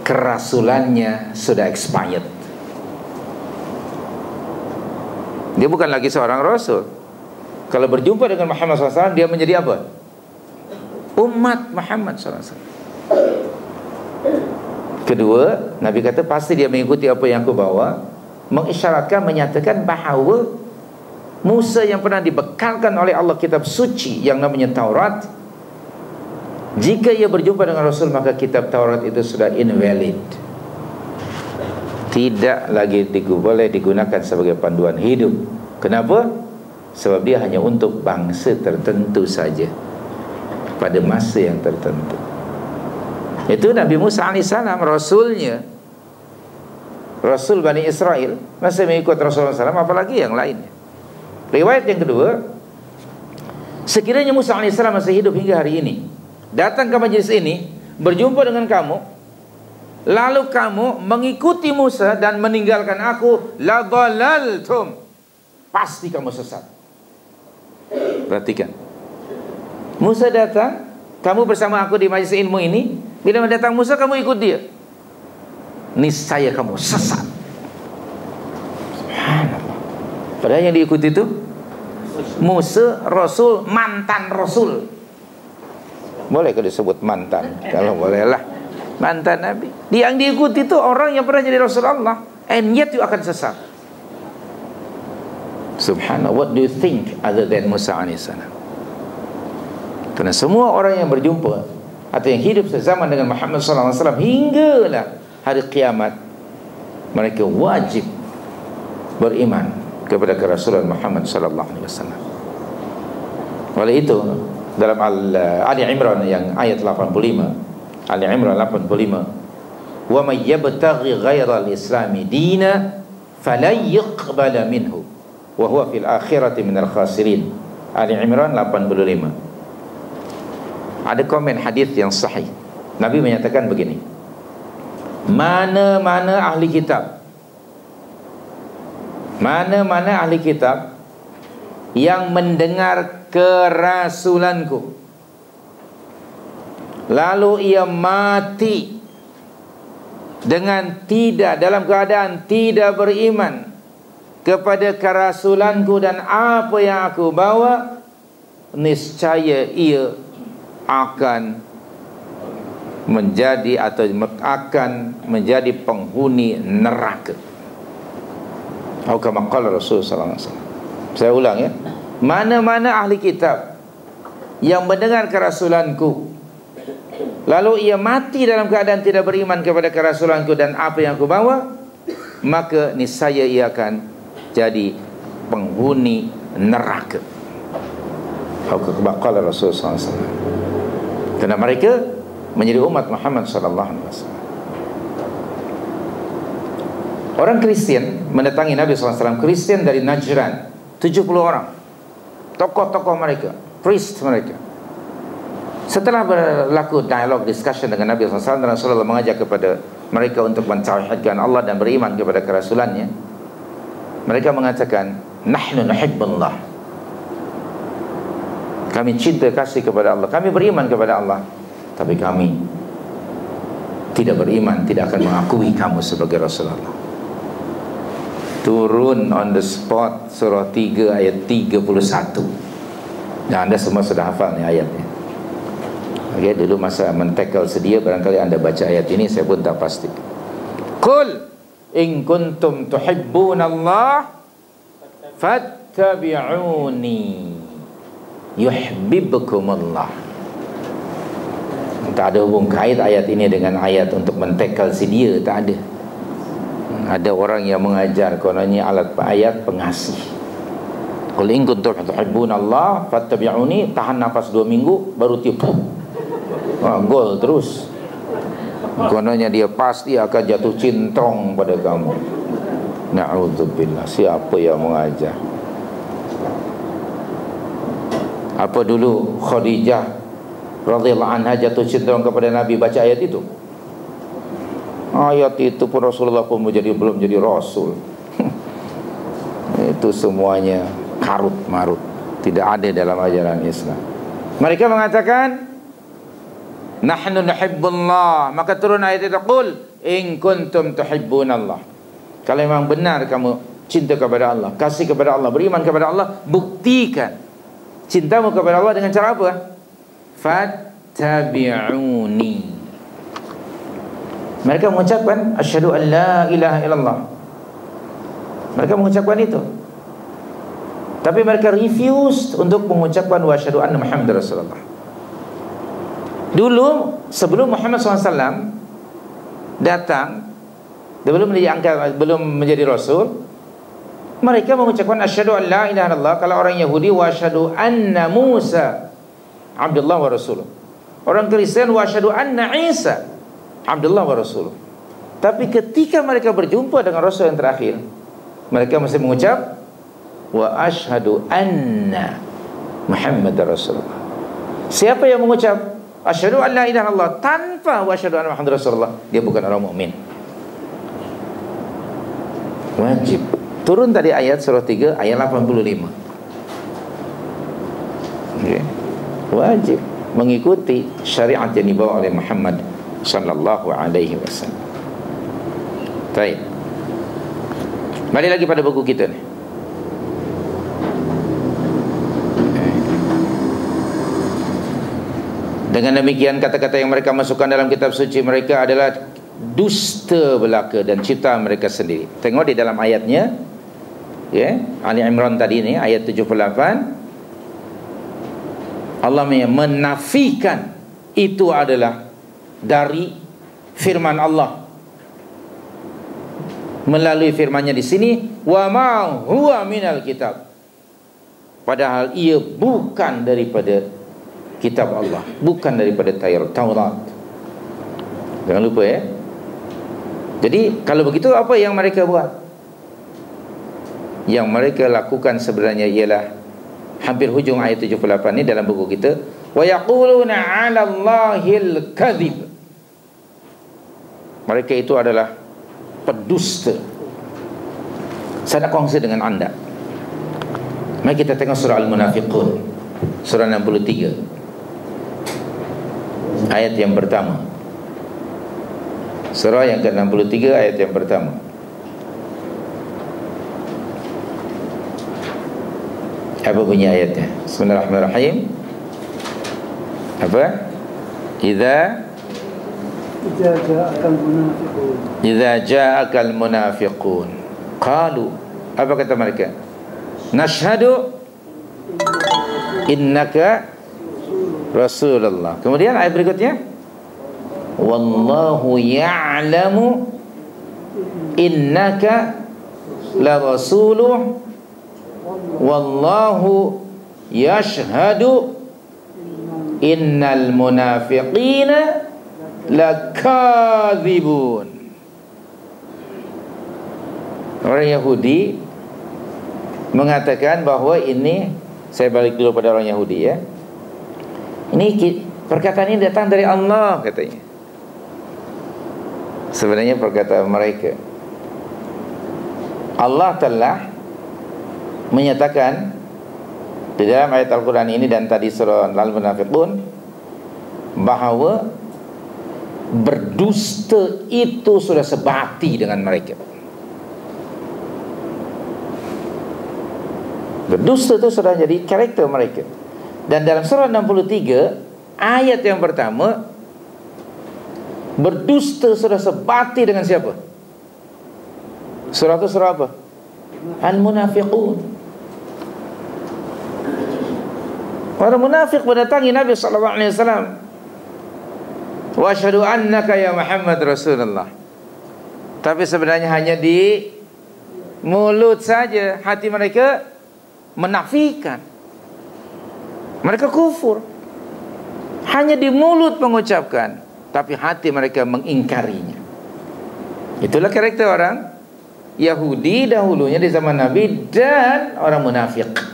kerasulannya sudah expired. Dia bukan lagi seorang Rasul. Kalau berjumpa dengan Muhammad SAW, dia menjadi apa? Umat Muhammad SAW. Kedua, Nabi kata pasti dia mengikuti apa yang aku bawa, mengisyaratkan, menyatakan bahawa Musa yang pernah dibekalkan oleh Allah kitab suci yang namanya Taurat, jika ia berjumpa dengan Rasul, maka kitab Taurat itu sudah invalid, tidak lagi boleh digunakan sebagai panduan hidup. Kenapa? Sebab dia hanya untuk bangsa tertentu saja pada masa yang tertentu. Itu Nabi Musa AS, Rasulnya, Rasul Bani Israel, masih mengikut Rasulullah SAW, apalagi yang lainnya. Riwayat yang kedua, sekiranya Musa AS masih hidup hingga hari ini, datang ke majlis ini, berjumpa dengan kamu, lalu kamu mengikuti Musa dan meninggalkan aku, la dhalaltum, pasti kamu sesat. Perhatikan, Musa datang, kamu bersama aku di majlis ilmu ini. Bila datang Musa, kamu ikut dia, niscaya kamu sesat. Subhanallah. Padahal yang diikuti itu Musa, Rasul, mantan Rasul. Bolehkah disebut mantan? Kalau bolehlah, mantan Nabi. Yang diikuti itu orang yang pernah jadi Rasul Allah, and yet you akan sesat. Subhanallah. What do you think other than Musa alaihissalam? Karena semua orang yang berjumpa atau yang hidup sezaman dengan Muhammad SAW hinggalah hari kiamat, mereka wajib beriman kepada kerasulan Muhammad SAW. Oleh itu dalam Ali Imran yang ayat 85, Ali Imran 85, wa may yabtaghi ghairal islami dina falan yuqbala minhu wa huwa fil akhirati minal khasirin. Ali Imran 85. Ada komen hadis yang sahih. Nabi menyatakan begini: mana-mana ahli kitab, mana-mana ahli kitab yang mendengar kerasulanku, lalu ia mati dengan tidak, dalam keadaan tidak beriman kepada kerasulanku dan apa yang aku bawa, niscaya ia akan menjadi atau akan menjadi penghuni neraka. Atau kama qala Rasul sallallahu alaihi wasallam. Saya ulang ya. Mana-mana ahli kitab yang mendengar kerasulanku, lalu ia mati dalam keadaan tidak beriman kepada kerasulanku dan apa yang aku bawa, maka niscaya ia akan jadi penghuni neraka. Qala Rasul sallallahu alaihi wasallam. Karena mereka menjadi umat Muhammad sallallahu alaihi wasallam. Orang Kristen mendatangi Nabi SAW, Kristen dari Najran, 70 orang, tokoh-tokoh mereka, priest mereka. Setelah berlaku dialog, discussion dengan Nabi SAW, Rasulullah mengajak kepada mereka untuk mentauhidkan Allah dan beriman kepada kerasulannya. Mereka mengatakan, nahnu nuhibbullah, kami cinta kasih kepada Allah, kami beriman kepada Allah, tapi kami tidak beriman, tidak akan mengakui kamu sebagai Rasulullah. Turun on the spot surah 3 ayat 31. Dan anda semua sudah hafal ni ayatnya. Okay, dulu masa men-tackle sedia, barangkali anda baca ayat ini, saya pun tak pasti. Qul in kuntum tuhibbunallah fattabi'uni yuhibbukumullah. Tak ada hubung kait ayat ini dengan ayat untuk men-tackle sedia, tak ada. Ada orang yang mengajar kononnya ayat pengasih. Qul in kuntum tuhibbunallah fattabi'uni, tahan nafas 2 minggu baru tiup. Gol terus. Kononnya dia pasti akan jatuh cintong pada kamu. Na'udzubillah. Siapa yang mengajar? Apa dulu Khadijah radhiyallahu anha jatuh cintong kepada Nabi baca ayat itu? Ayat itu pun Rasulullah pun belum jadi Rasul. Itu semuanya karut marut, tidak ada dalam ajaran Islam. Mereka mengatakan nahnu nuhibbullah, maka turun ayat itu, qul in kuntum tuhibbunallah. Kalau memang benar kamu cinta kepada Allah, kasih kepada Allah, beriman kepada Allah, buktikan cintamu kepada Allah dengan cara apa? Fattabi'uni. Mereka mengucapkan asyhadu an la ilaha illallah. Mereka mengucapkan itu, tapi mereka refused untuk mengucapkan wa asyhadu anna Muhammadar Rasulullah. Dulu sebelum Muhammad SAW datang, dia belum menjadi Rasul, mereka mengucapkan asyhadu an la ilaha illallah. Kalau orang Yahudi, wa asyhadu anna Musa Abdullah wa Rasuluh. Orang Kristen, wa asyhadu anna Isa Abdullah wa Rasuluh. Tapi ketika mereka berjumpa dengan Rasul yang terakhir, mereka mesti mengucap wa asyhadu anna Muhammadar Rasulullah. Siapa yang mengucap asyhadu an la ilaha illallah tanpa wa asyhadu anna Muhammadar Rasulullah, dia bukan orang mukmin. Wajib. Turun tadi ayat surah 3 ayat 85. Okay. Wajib mengikuti syariat yang dibawa oleh Muhammad sallallahu alaihi wasallam. Baik. Balik lagi pada buku kita ni. Dengan demikian, kata-kata yang mereka masukkan dalam kitab suci mereka adalah dusta belaka dan ciptaan mereka sendiri. Tengok di dalam ayatnya, ya, Ali Imran tadi ni ayat 78, Allah menafikan itu adalah dari firman Allah melalui firmannya di sini, wa ma huwa minal kitab, padahal ia bukan daripada kitab Allah, bukan daripada Taurat. Jangan lupa ya. Jadi kalau begitu, apa yang mereka buat? Yang mereka lakukan sebenarnya ialah hampir hujung ayat 78 ni dalam buku kita, wa yaquluna 'ala Allahil kadhib. Mereka itu adalah pendusta. Saya nak kongsi dengan anda. Mari kita tengok surah Al-Munafiqun, surah 63, ayat yang pertama. Surah yang ke-63 ayat yang pertama. Apa bunyi ayatnya? Bismillahirrahmanirrahim. Apa? Idza ja'akal munafiqun qalu, apa kata mereka? Nashhadu innaka Rasulullah. Kemudian ayat berikutnya, wallahu ya'lamu innaka la rasuluh wallahu yashhadu innal munafiqina lakadzibun. Orang Yahudi mengatakan bahawa ini, saya balik dulu pada orang Yahudi ya. Ini Perkataan ini datang dari Allah, katanya. Sebenarnya perkataan mereka. Allah telah menyatakan di dalam ayat Al-Quran ini dan tadi surah Al-Munafiqun bahawa berdusta itu sudah sebati dengan mereka. Berdusta itu sudah jadi karakter mereka. Dan dalam surah 63 ayat yang pertama, berdusta sudah sebati dengan siapa? Surah itu surah apa? Al-Munafiqun. Orang munafik mendatangi Nabi SAW. Wa asyhadu annaka ya Muhammad Rasulullah. Tapi sebenarnya hanya di mulut saja, hati mereka menafikan. Mereka kufur. Hanya di mulut mengucapkan, tapi hati mereka mengingkarinya. Itulah karakter orang Yahudi dahulunya di zaman Nabi dan orang munafik.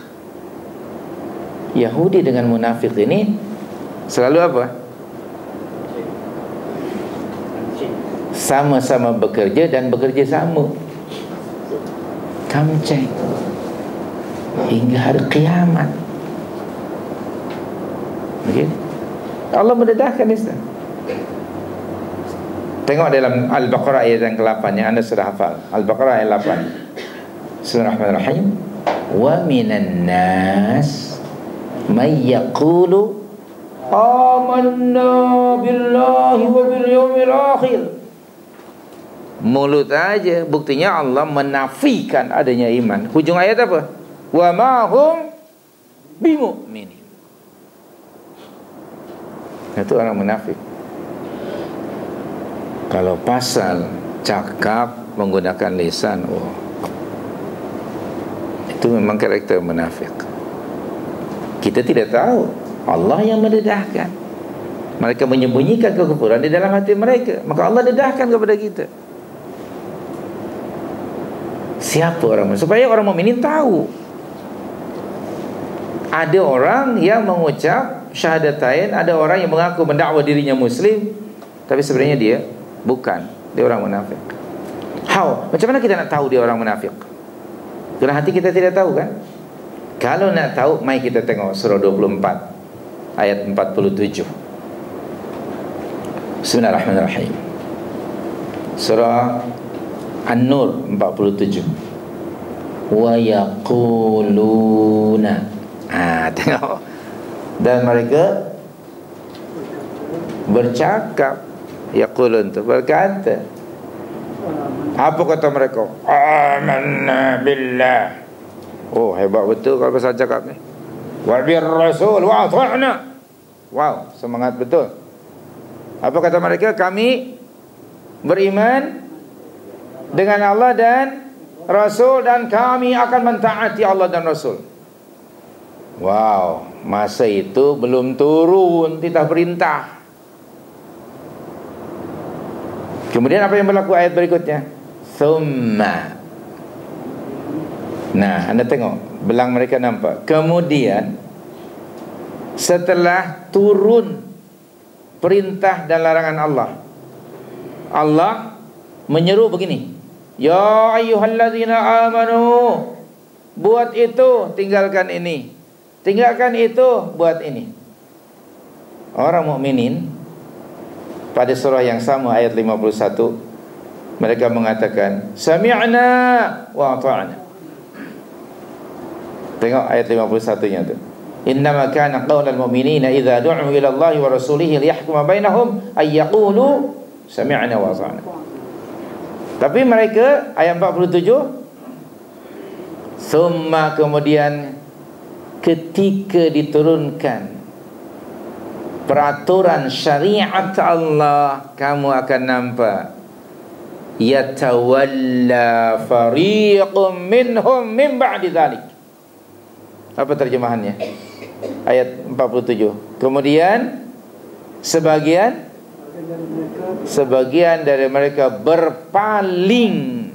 Yahudi dengan munafik ini selalu apa? Sama-sama bekerja dan bekerja sama. Kamceng hingga hari kiamat. Okay? Allah mendedahkan Islam. Tengok dalam Al-Baqarah ayat yang ke-8 yang anda sudah hafal. Al-Baqarah ayat 8. Bismillahirrahmanirrahim. Wa minan nas may yaqulu amanna billahi wa bil yawmil akhir. Mulut aja, buktinya Allah menafikan adanya iman. Hujung ayat apa? Wa ma hum bimu'minin. Itu orang munafik. Kalau pasal cakap menggunakan lisan, itu memang karakter munafik. Kita tidak tahu, Allah yang mendedahkan. Mereka menyembunyikan kekufuran di dalam hati mereka, maka Allah dedahkan kepada kita. Siapa orang mukmin? Supaya orang mukminin tahu. Ada orang yang mengucap syahadatain, ada orang yang mengaku mendakwa dirinya muslim, tapi sebenarnya dia bukan, dia orang munafik. How? Macam mana kita nak tahu dia orang munafik? Kerana hati kita tidak tahu kan? Kalau nak tahu, mari kita tengok surah 24 ayat 47. Bismillahirrahmanirrahim. Surah An-Nur 47. Wa yaquluna. Tengok. Dan mereka bercakap. Yaqulun tu berkata. Apa kata mereka? Amanna billah. Oh, hebat betul kalau pasal cakap ni. Wa bir rasul wa ata'na. Wow, semangat betul. Apa kata mereka? Kami beriman dengan Allah dan Rasul, dan kami akan mentaati Allah dan Rasul. Wow, masa itu belum turun titah perintah. Kemudian apa yang berlaku ayat berikutnya? Thumma. Nah, anda tengok, belang mereka nampak. Kemudian setelah turun perintah dan larangan Allah, Allah menyeru begini, ya ayyuhalladzina amanu, buat itu, tinggalkan ini. Tinggalkan itu, buat ini. Orang mukminin pada surah yang sama ayat 51, mereka mengatakan sami'na wa ata'na. Tengok ayat 51-nya tu. Innama kana qaulal mu'minina idza du'u ila Allah wa rasulihi liyahkuma bainahum ay yaqulu sami'na wa ata'na. Tapi mereka ayat 47, summa, kemudian ketika diturunkan peraturan syariat Allah, kamu akan nampak yatawalla fariqum minhum min ba'di dzalik. Apa terjemahannya? Ayat 47. Kemudian sebagian dari mereka berpaling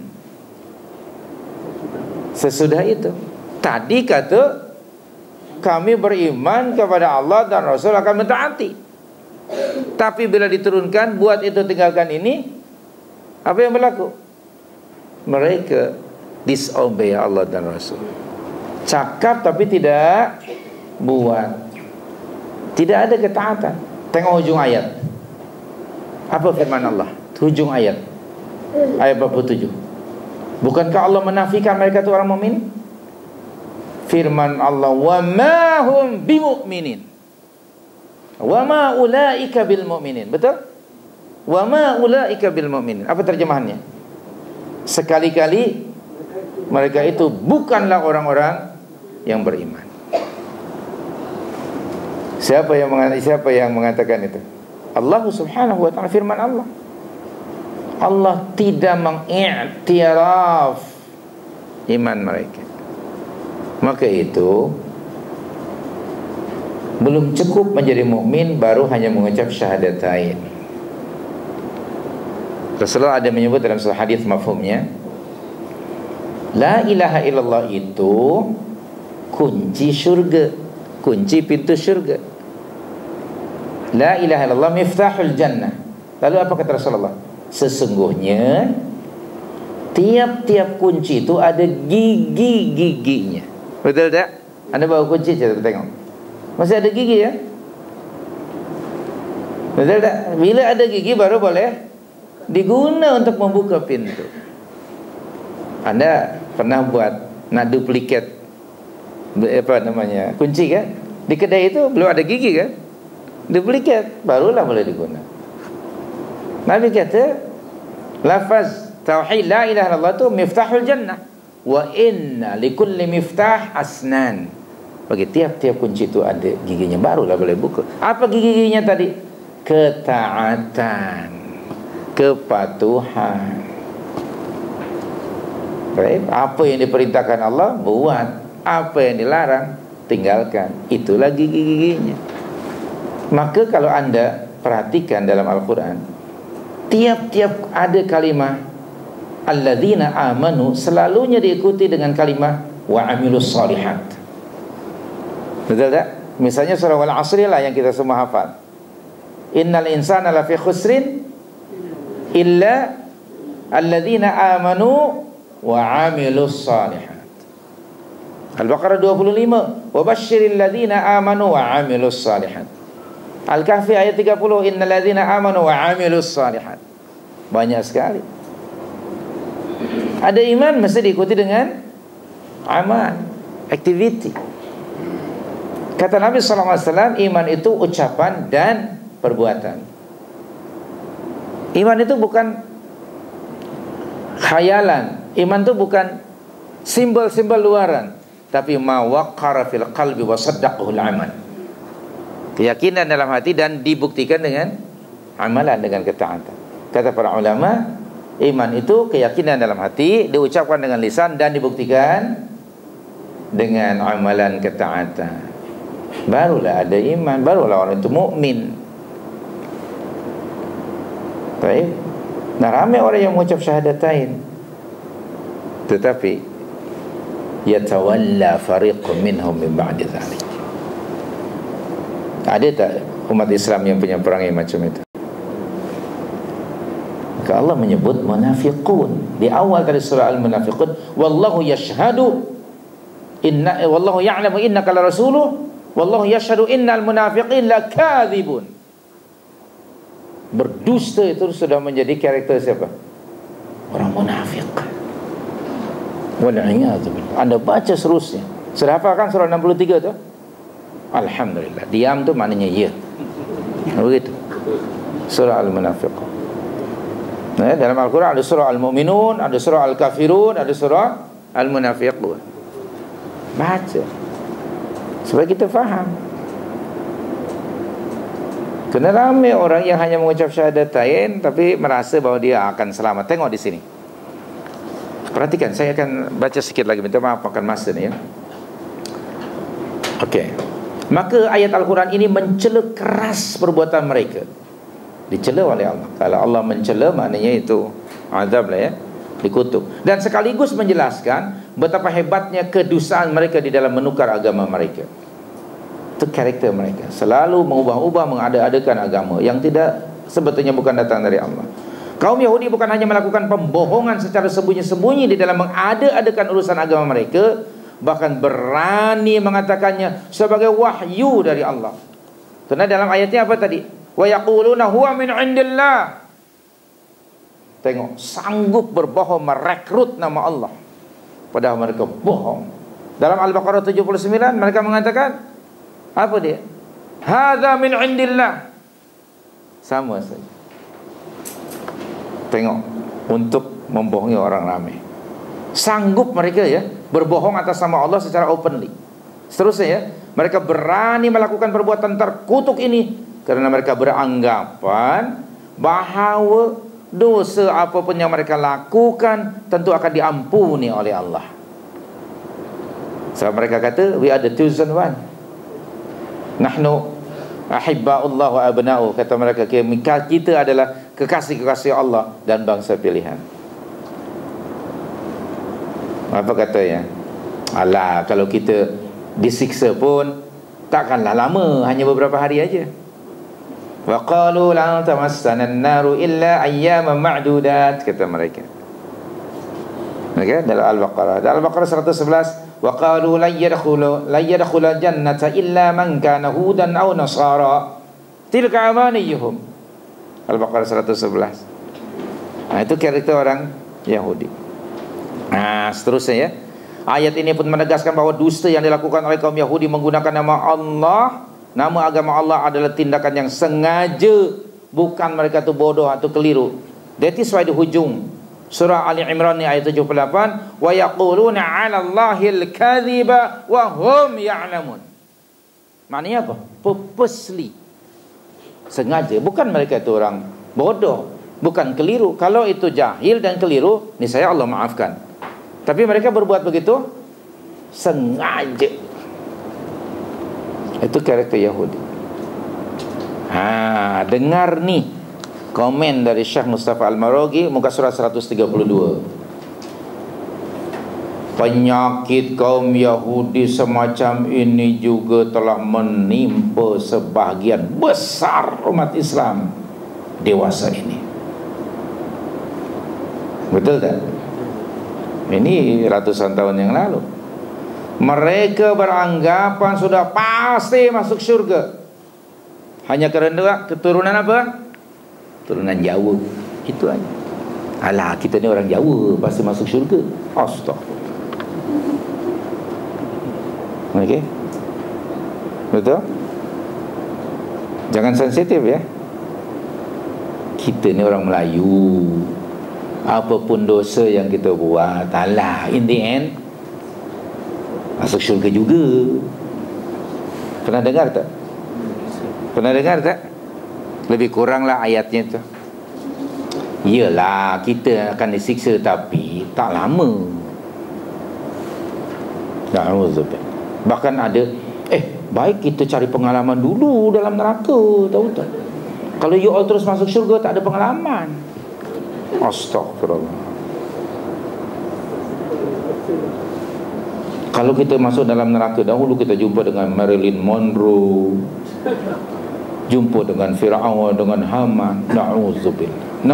sesudah itu. Tadi kata kami beriman kepada Allah dan Rasul akan mentaati. Tapi bila diturunkan, buat itu tinggalkan ini, apa yang berlaku? Mereka disobey Allah dan Rasul. Cakap tapi tidak buat. Tidak ada ketaatan. Tengok hujung ayat. Apa firman Allah? Hujung ayat. Ayat 47. Bukankah Allah menafikan mereka itu orang mukmin? Firman Allah, wa ma hum bimu'minin, wa ma ulaika bil mu'minin. Betul? Wa ma ulaika bil mu'minin. Apa terjemahannya? Sekali-kali mereka itu bukanlah orang-orang yang beriman. Siapa yang mengatakan itu? Allah Subhanahu wa ta'ala, firman Allah. Allah tidak mengiktiraf iman mereka. Maka itu belum cukup menjadi mukmin baru hanya mengucap syahadatain. Rasulullah ada menyebut dalam satu hadis mafhumnya, la ilaha illallah itu kunci syurga, kunci pintu syurga. La ilaha illallah miftahul jannah. Lalu apa kata Rasulullah? Sesungguhnya tiap-tiap kunci itu ada gigi-giginya. Betul tak? Anda bawa kunci, kita tengok. Masih ada gigi ya? Betul tak? Bila ada gigi baru boleh diguna untuk membuka pintu. Anda pernah buat nak duplikat kunci kan? Di kedai itu belum ada gigi kan? Duplikat barulah boleh digunakan. Nabi kata lafaz tauhid la ilaha illallah itu miftahul jannah, wa inna likulli miftah asnan. Bagi tiap-tiap kunci itu ada giginya, barulah boleh buka. Apa gigi-giginya tadi? Ketaatan, kepatuhan. Baik, apa yang diperintahkan Allah buat, apa yang dilarang tinggalkan. Itulah gigi-giginya. Maka kalau Anda perhatikan dalam Al-Quran, tiap-tiap ada kalimah alladzina amanu selalunya diikuti dengan kalimah wa amilus salihat. Betul tak? Misalnya surah Wal Asri lah yang kita semua hafal. Innal insana lafi khusrin illa alladzina amanu wa amilus salihat. Al-Baqarah 25, wa basyiril ladzina amanu wa amilus salihat. Al-Kahfi ayat 30, innal ladzina amanu wa amilus salihat. Banyak sekali. Ada iman mesti diikuti dengan amal, activity. Kata Nabi SAW, iman itu ucapan dan perbuatan. Iman itu bukan khayalan. Iman itu bukan simbol-simbol luaran, tapi ma waqara fil qalbi wa saddaqahu al-amal. Keyakinan dalam hati dan dibuktikan dengan amalan, dengan ketaatan. Kata para ulama, iman itu keyakinan dalam hati, diucapkan dengan lisan dan dibuktikan dengan amalan ketaatan. Barulah ada iman, barulah orang itu mukmin. Baik. Nah, ramai orang yang mengucap syahadatain, tetapi yatawalla fariqun minhum min ba'di dzalik. Ada tak umat Islam yang punya perangai macam itu? Maka Allah menyebut munafiqun di awal dari surah Al-Munafiqun, wallahu yashhadu inna wallahu ya'lamu innaka la rasuluh wallahu yashhadu innal munafiqin lakadzibun. Berdusta itu sudah menjadi karakter siapa? Orang munafik. Wal'iyadu billah. Anda baca seterusnya. Sudah hafalkan surah 63 tu? Alhamdulillah. Diam tu maknanya ya. Begitu. Surah Al-Munafiqun. Nah, dalam Al-Quran ada surah Al-Mu'minun, ada surah Al-Kafirun, ada surah Al-Munafiqun. Baca supaya kita faham. Kena ramai orang yang hanya mengucap syahadatain tapi merasa bahawa dia akan selamat. Tengok di sini. Perhatikan, saya akan baca sikit lagi. Minta maaf makan masa ni ya. Okey. Maka ayat Al-Quran ini mencela keras perbuatan mereka. Dicela oleh Allah. Kalau Allah mencela maknanya itu azab lah ya, dikutuk. Dan sekaligus menjelaskan betapa hebatnya kedustaan mereka di dalam menukar agama mereka. Itu karakter mereka, selalu mengubah-ubah, mengada-adakan agama yang tidak sebetulnya bukan datang dari Allah. Kaum Yahudi bukan hanya melakukan pembohongan secara sembunyi-sembunyi di dalam mengada-adakan urusan agama mereka, bahkan berani mengatakannya sebagai wahyu dari Allah. Karena dalam ayatnya apa tadi? Wa yaquluna huwa min indillah. Tengok, sanggup berbohong, merekrut nama Allah, padahal mereka bohong. Dalam Al-Baqarah 79 mereka mengatakan apa dia? Hadza min indillah. Sama saja. Tengok, untuk membohongi orang ramai, sanggup mereka ya berbohong atas nama Allah secara openly. Seterusnya ya, mereka berani melakukan perbuatan terkutuk ini karena mereka beranggapan bahawa dosa apapun yang mereka lakukan tentu akan diampuni oleh Allah. Sebab mereka kata we are the chosen one, nahnu ahibba'ullah wa abna'u. Kata mereka, kita adalah kekasih-kekasih Allah dan bangsa pilihan. Apa katanya? Alah, kalau kita disiksa pun takkanlah lama, hanya beberapa hari aja. Wa qalu lan tamassana an-naru illa ayyaman ma'dudat, kata mereka. Okay? Dalam Al-Baqarah 111, wa qalu la yadkhula jannata illa man kana hudan aw nasara tilka amaniyuhum. Al-Baqarah 111. Nah, itu karakter orang Yahudi. Nah, seterusnya ya, ayat ini pun menegaskan bahwa dusta yang dilakukan oleh kaum Yahudi menggunakan nama Allah, nama agama Allah, adalah tindakan yang sengaja, bukan mereka tu bodoh atau keliru. That is why di hujung surah Ali Imran ni ayat 78, wa yaquluna 'ala Allahil kadhiba wa hum ya'lamun. Maknanya apa? Purposely, sengaja. Bukan mereka itu orang bodoh, bukan keliru. Kalau itu jahil dan keliru, niscaya Allah maafkan. Tapi mereka berbuat begitu sengaja. Itu karakter Yahudi. Dengar nih komen dari Syekh Mustafa Al-Maraghi, muka surat 132. Penyakit kaum Yahudi semacam ini juga telah menimpa sebahagian besar umat Islam dewasa ini. Betul tak? Ini ratusan tahun yang lalu. Mereka beranggapan sudah pasti masuk syurga hanya kerana keturunan apa? Keturunan Jawa. Itu aja. Alah, kita ni orang Jawa, pasti masuk syurga. Astagfirullah. Okey, betul? Jangan sensitif ya. Kita ni orang Melayu, apapun dosa yang kita buat, alah, in the end masuk syurga juga. Pernah dengar tak? Pernah dengar tak? Lebih kuranglah ayatnya tu. Yelah, kita akan disiksa tapi tak lama. Bahkan ada, baik kita cari pengalaman dulu dalam neraka, tahu tak? Kalau you all terus masuk syurga tak ada pengalaman. Astagfirullah. Kalau kita masuk dalam neraka, dahulu kita jumpa dengan Marilyn Monroe, jumpa dengan Fir'aun, dengan Haman. Na'udzubillah.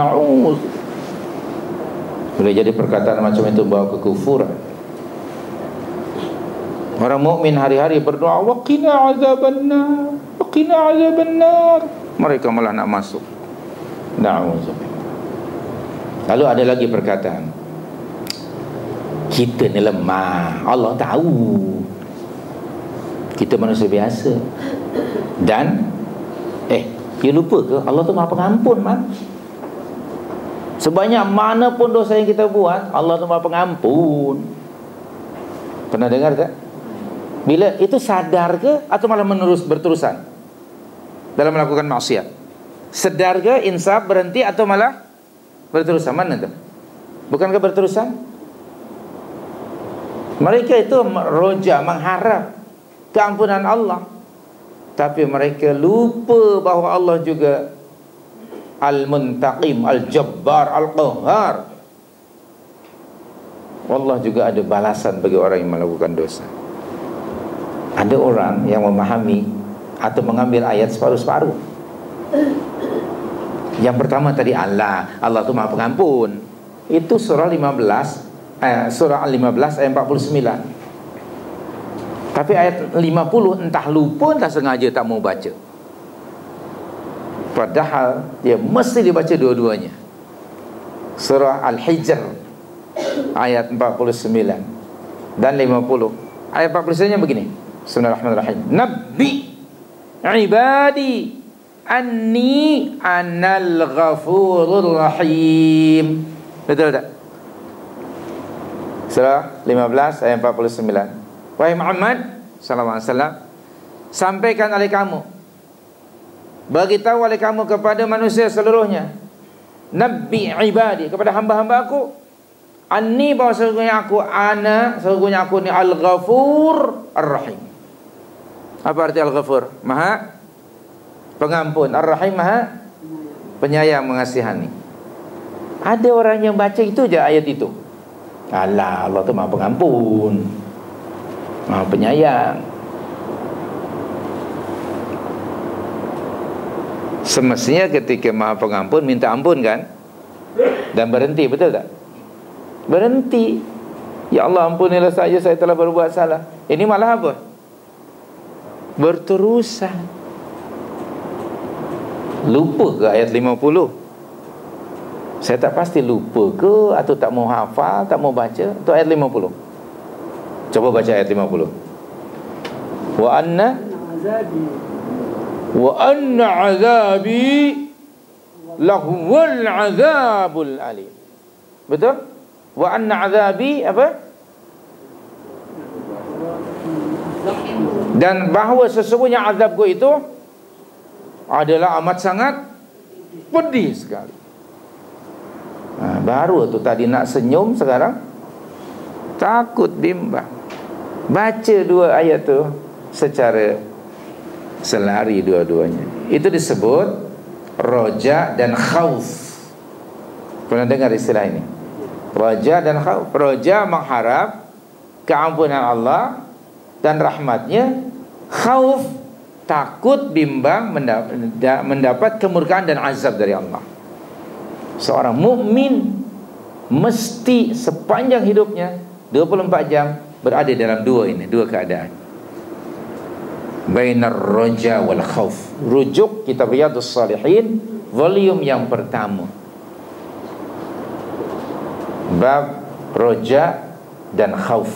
Boleh jadi perkataan macam itu bawa kekufuran. Orang mukmin hari-hari berdoa, waqina azabannar, waqina azabannar. Mereka malah nak masuk. Na'udzubillah. Lalu ada lagi perkataan, kita ni lemah, Allah tahu. Kita manusia biasa. Dan you lupa ke Allah tu Maha Pengampun, man? Sebanyak mana pun dosa yang kita buat, Allah tu Maha Pengampun. Pernah dengar tak? Bila itu sadar ke atau malah berterusan dalam melakukan maksiat? Sedar ke, insaf, berhenti, atau malah berterusan? Mana tu? Bukankah berterusan? Mereka itu roja, mengharap keampunan Allah, tapi mereka lupa bahawa Allah juga Al-Muntaqim, Al-Jabbar, Al-Qahhar. Allah juga ada balasan bagi orang yang melakukan dosa. Ada orang yang memahami atau mengambil ayat separuh-separuh. Yang pertama tadi Allah tu Maha Pengampun. Itu surah 15 surah Al-15 ayat 49. Tapi ayat 50 entah lupa entah sengaja tak mau baca. Padahal dia mesti dibaca dua-duanya. Surah Al-Hijr ayat 49 dan 50. Ayat 49 begini. Bismillahirrahmanirrahim. Nabbi ibadi anni anal ghafurur rahim. Betul tak? Surah 15 ayat 49. Wahai Muhammad sallallahu alaihi wasallam, sampaikan oleh kamu, beritahu oleh kamu kepada manusia seluruhnya, Nabi ibadi, kepada hamba-hamba aku, anni, bahawa sesungguhnya aku ni Al-Ghafur Ar-Rahim. Apa arti Al-Ghafur? Maha Pengampun. Ar-Rahim Maha Penyayang, mengasihani. Ada orang yang baca itu je ayat itu. Allah tu Maha Pengampun, Maha Penyayang. Semestinya ketika Maha Pengampun minta ampun kan, dan berhenti, betul tak? Berhenti. Ya Allah, ampunilah saya telah berbuat salah. Ini malah apa? Berterusan. Lupa ke ayat 50? Saya tak pasti lupa ke, atau tak mau hafal, tak mau baca. Itu ayat 50. Coba baca ayat 50. Wa anna azabi lahuwal azabul alim. Betul? Wa anna azabi apa? Dan bahawa sesungguhnya azabku itu adalah amat sangat pedih sekali. Baru tu tadi nak senyum, sekarang takut, bimbang. Baca dua ayat tu secara selari dua-duanya. Itu disebut roja dan khauf. Pernah dengar istilah ini? Roja dan khauf. Roja mengharap keampunan Allah dan rahmatnya. Khauf takut, bimbang mendapat kemurkaan dan azab dari Allah. Seorang mukmin mesti sepanjang hidupnya 24 jam berada dalam dua keadaan. Bainar roja wal khauf. Rujuk kitab Riyadhus Shalihin volume yang pertama, bab roja dan khauf.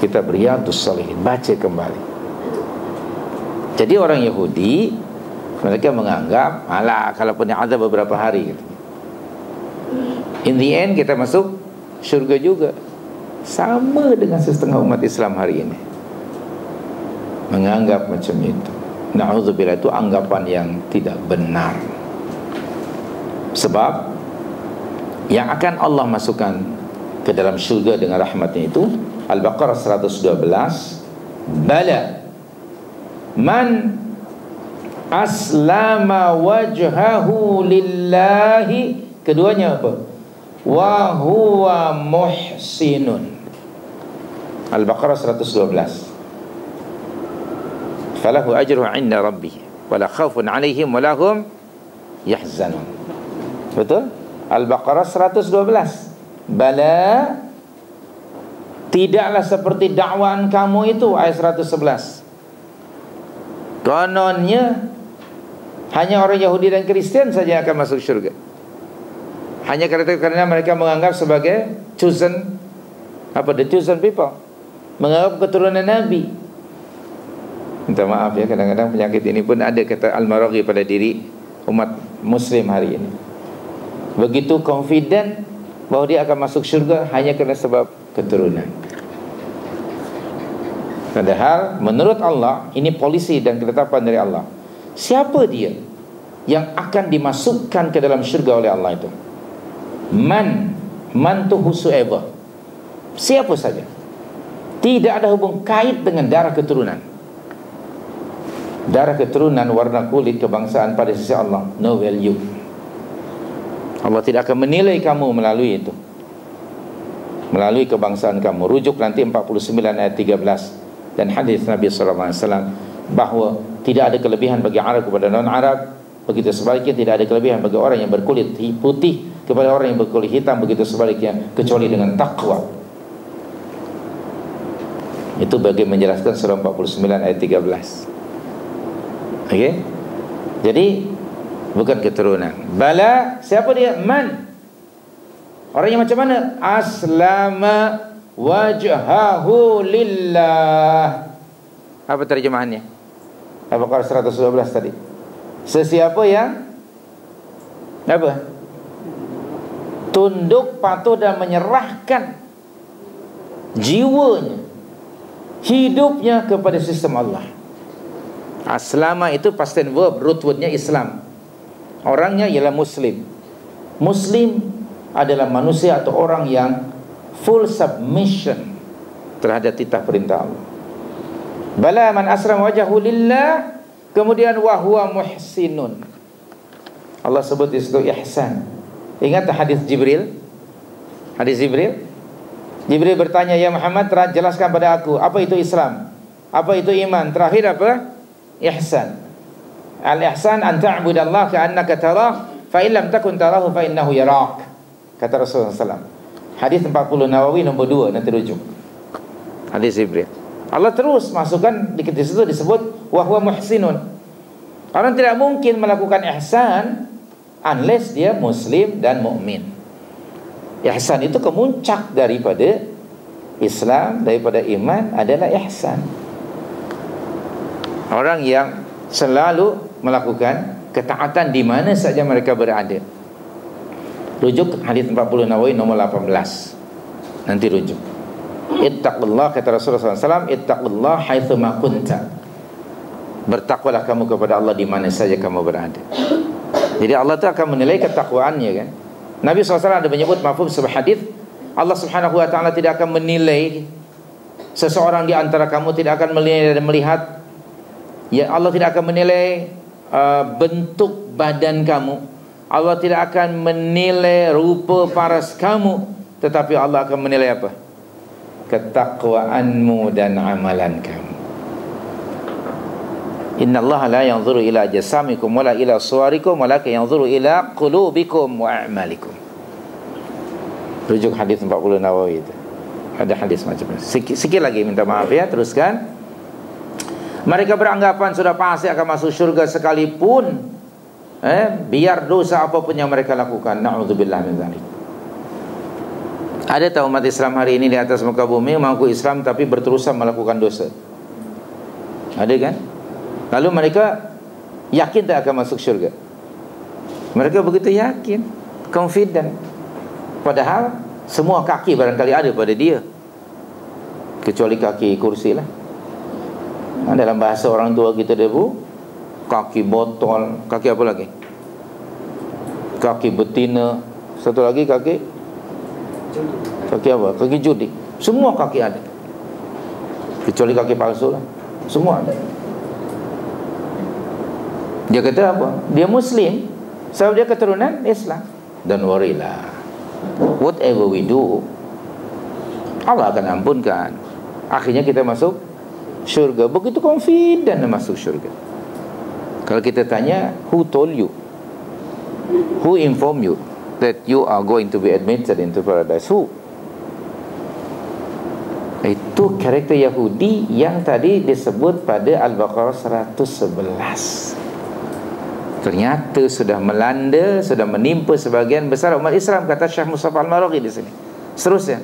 Kitab Riyadhus Shalihin, baca kembali. Jadi orang Yahudi, mereka menganggap, alah, kalaupun yang azab beberapa hari gitu. In the end kita masuk syurga juga. Sama dengan setengah umat Islam hari ini menganggap macam itu. Na'udzubillah, itu anggapan yang tidak benar. Sebab yang akan Allah masukkan ke dalam syurga dengan rahmatnya itu Al-Baqarah 112. Bala man aslama wajhahu lillahi. Keduanya apa? Wa huwa muhsinun. Al-Baqarah 112. Falahu ajruhu 'inda rabbih wala khaufun 'alaihim wala hum yahzanun. Betul? Al-Baqarah 112. Bala, tidaklah seperti dakwaan kamu itu, ayat 111. Kononnya hanya orang Yahudi dan Kristen saja akan masuk syurga. Hanya karena mereka menganggap sebagai chosen, the chosen people, menganggap keturunan Nabi. Minta maaf ya, kadang-kadang penyakit ini pun ada, kata Al-Maraghi, pada diri umat Muslim hari ini. Begitu confident bahawa dia akan masuk syurga hanya kerana sebab keturunan. Padahal menurut Allah ini polisi dan ketetapan dari Allah. Siapa dia yang akan dimasukkan ke dalam syurga oleh Allah itu? Man to whosoever, siapa saja. Tidak ada hubung kait dengan darah keturunan. Darah keturunan, warna kulit, kebangsaan pada sisi Allah no value. Allah tidak akan menilai kamu melalui itu, melalui kebangsaan kamu. Rujuk nanti 49 ayat 13 Dan hadis Nabi SAW bahawa tidak ada kelebihan bagi Arab kepada non-Arab, begitu sebaliknya tidak ada kelebihan bagi orang yang berkulit putih kepada orang yang berkulit hitam, begitu sebaliknya, kecuali dengan takwa. Itu bagi menjelaskan surah 49 ayat 13. Okey. Jadi bukan keturunan. Bala, siapa dia? Man. Orang yang macam mana? Aslama wajhahu lillah. Apa terjemahannya? Al-Baqarah 112 tadi. Sesiapa yang apa? Tunduk, patuh dan menyerahkan jiwanya, hidupnya kepada sistem Allah. Aslama itu past tense verb, root wordnya Islam. Orangnya ialah Muslim. Muslim adalah manusia atau orang yang full submission terhadap titah perintah Allah. Bala man aslama wajhahu lillah, kemudian wa huwa muhsinun. Allah sebut di situ ihsan. Ingat hadis Jibril? Hadis Jibril? Jibril bertanya, "Ya Muhammad, jelaskan pada aku, apa itu Islam? Apa itu iman? Terakhir apa? Ihsan. Al-ihsan an ta'budallaha ka'annaka tarah, fa in lam takun tarahu fa innahu yarak." Kata Rasulullah SAW. Hadis 40 Nawawi nombor 2, nanti rujuk. Hadis Jibril. Allah terus masukkan di situ disebut wa huwa muhsinun. Orang tidak mungkin melakukan ihsan unless dia muslim dan mukmin. Ihsan itu kemuncak daripada Islam, daripada iman adalah ihsan. Orang yang selalu melakukan ketaatan di mana saja mereka berada. Rujuk hadis 40 Nawawi nomor 18. Nanti rujuk. Ittaqullah, kata Rasulullah SAW, ittaqullah haitsu ma kunta. Bertakwalah kamu kepada Allah di mana saja kamu berada. Jadi Allah itu akan menilai ketakwaannya, kan. Nabi SAW ada menyebut mafhum sebuah hadis, Allah Subhanahu wa taala tidak akan menilai seseorang di antara kamu, tidak akan menilai dan melihat, ya, Allah tidak akan menilai bentuk badan kamu. Allah tidak akan menilai rupa paras kamu, tetapi Allah akan menilai apa? Ketakwaanmu dan amalan kamu. Innallaha la yanzuru ila jasamikum wala ila suwarikum walakin yanzuru ila qulubikum wa a'malikum. Rujuk hadis 40 Nawawi itu. Ada hadis macam ini. Sikit lagi minta maaf ya, teruskan. Mereka beranggapan sudah pasti akan masuk syurga sekalipun biar dosa apapun yang mereka lakukan. Na'udzubillah min dzalik. Ada tak umat Islam hari ini di atas muka bumi mengaku Islam tapi berterusan melakukan dosa? Ada kan? Lalu mereka yakin tak akan masuk syurga? Mereka begitu yakin, confident. Padahal semua kaki barangkali ada pada dia, kecuali kaki kursi lah. Dalam bahasa orang tua kita dulu, kaki botol, kaki apa lagi? Kaki betina, satu lagi kaki apa? Kaki judi. Semua kaki ada, kecuali kaki palsu lah. Semua ada. Dia kata apa? Dia Muslim, sebab dia keturunan Islam. Don't worry lah, whatever we do, Allah akan ampunkan. Akhirnya kita masuk syurga. Begitu confident masuk syurga. Kalau kita tanya, who told you? Who informed you that you are going to be admitted into paradise? Who? Itu karakter Yahudi yang tadi disebut pada Al-Baqarah 111. Ternyata sudah melanda, sudah menimpa sebagian besar umat Islam, kata Syekh Mustafa Al-Maraghi di sini. Seterusnya,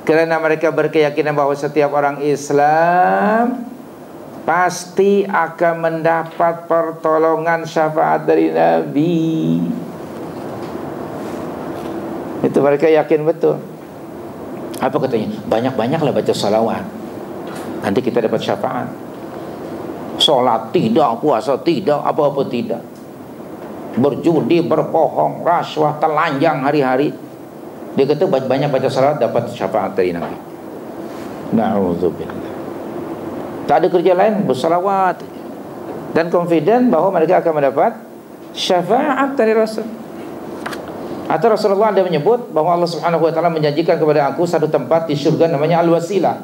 kerana mereka berkeyakinan bahawa setiap orang Islam pasti akan mendapat pertolongan syafaat dari Nabi. Itu mereka yakin betul. Apa katanya? Banyak-banyaklah baca salawat, nanti kita dapat syafaat. Solat tidak, puasa tidak, apa-apa tidak. Berjudi, berbohong, rasuah, telanjang hari-hari. Dia kata banyak baca salawat dapat syafaat dari Nabi. Na'udzubillah. Tak ada kerja lain, bersalawat dan confident bahawa mereka akan mendapat syafaat dari Rasul. Atau Rasulullah ada menyebut bahawa Allah Subhanahu wa taala menjanjikan kepada aku satu tempat di syurga namanya Al-Wasilah.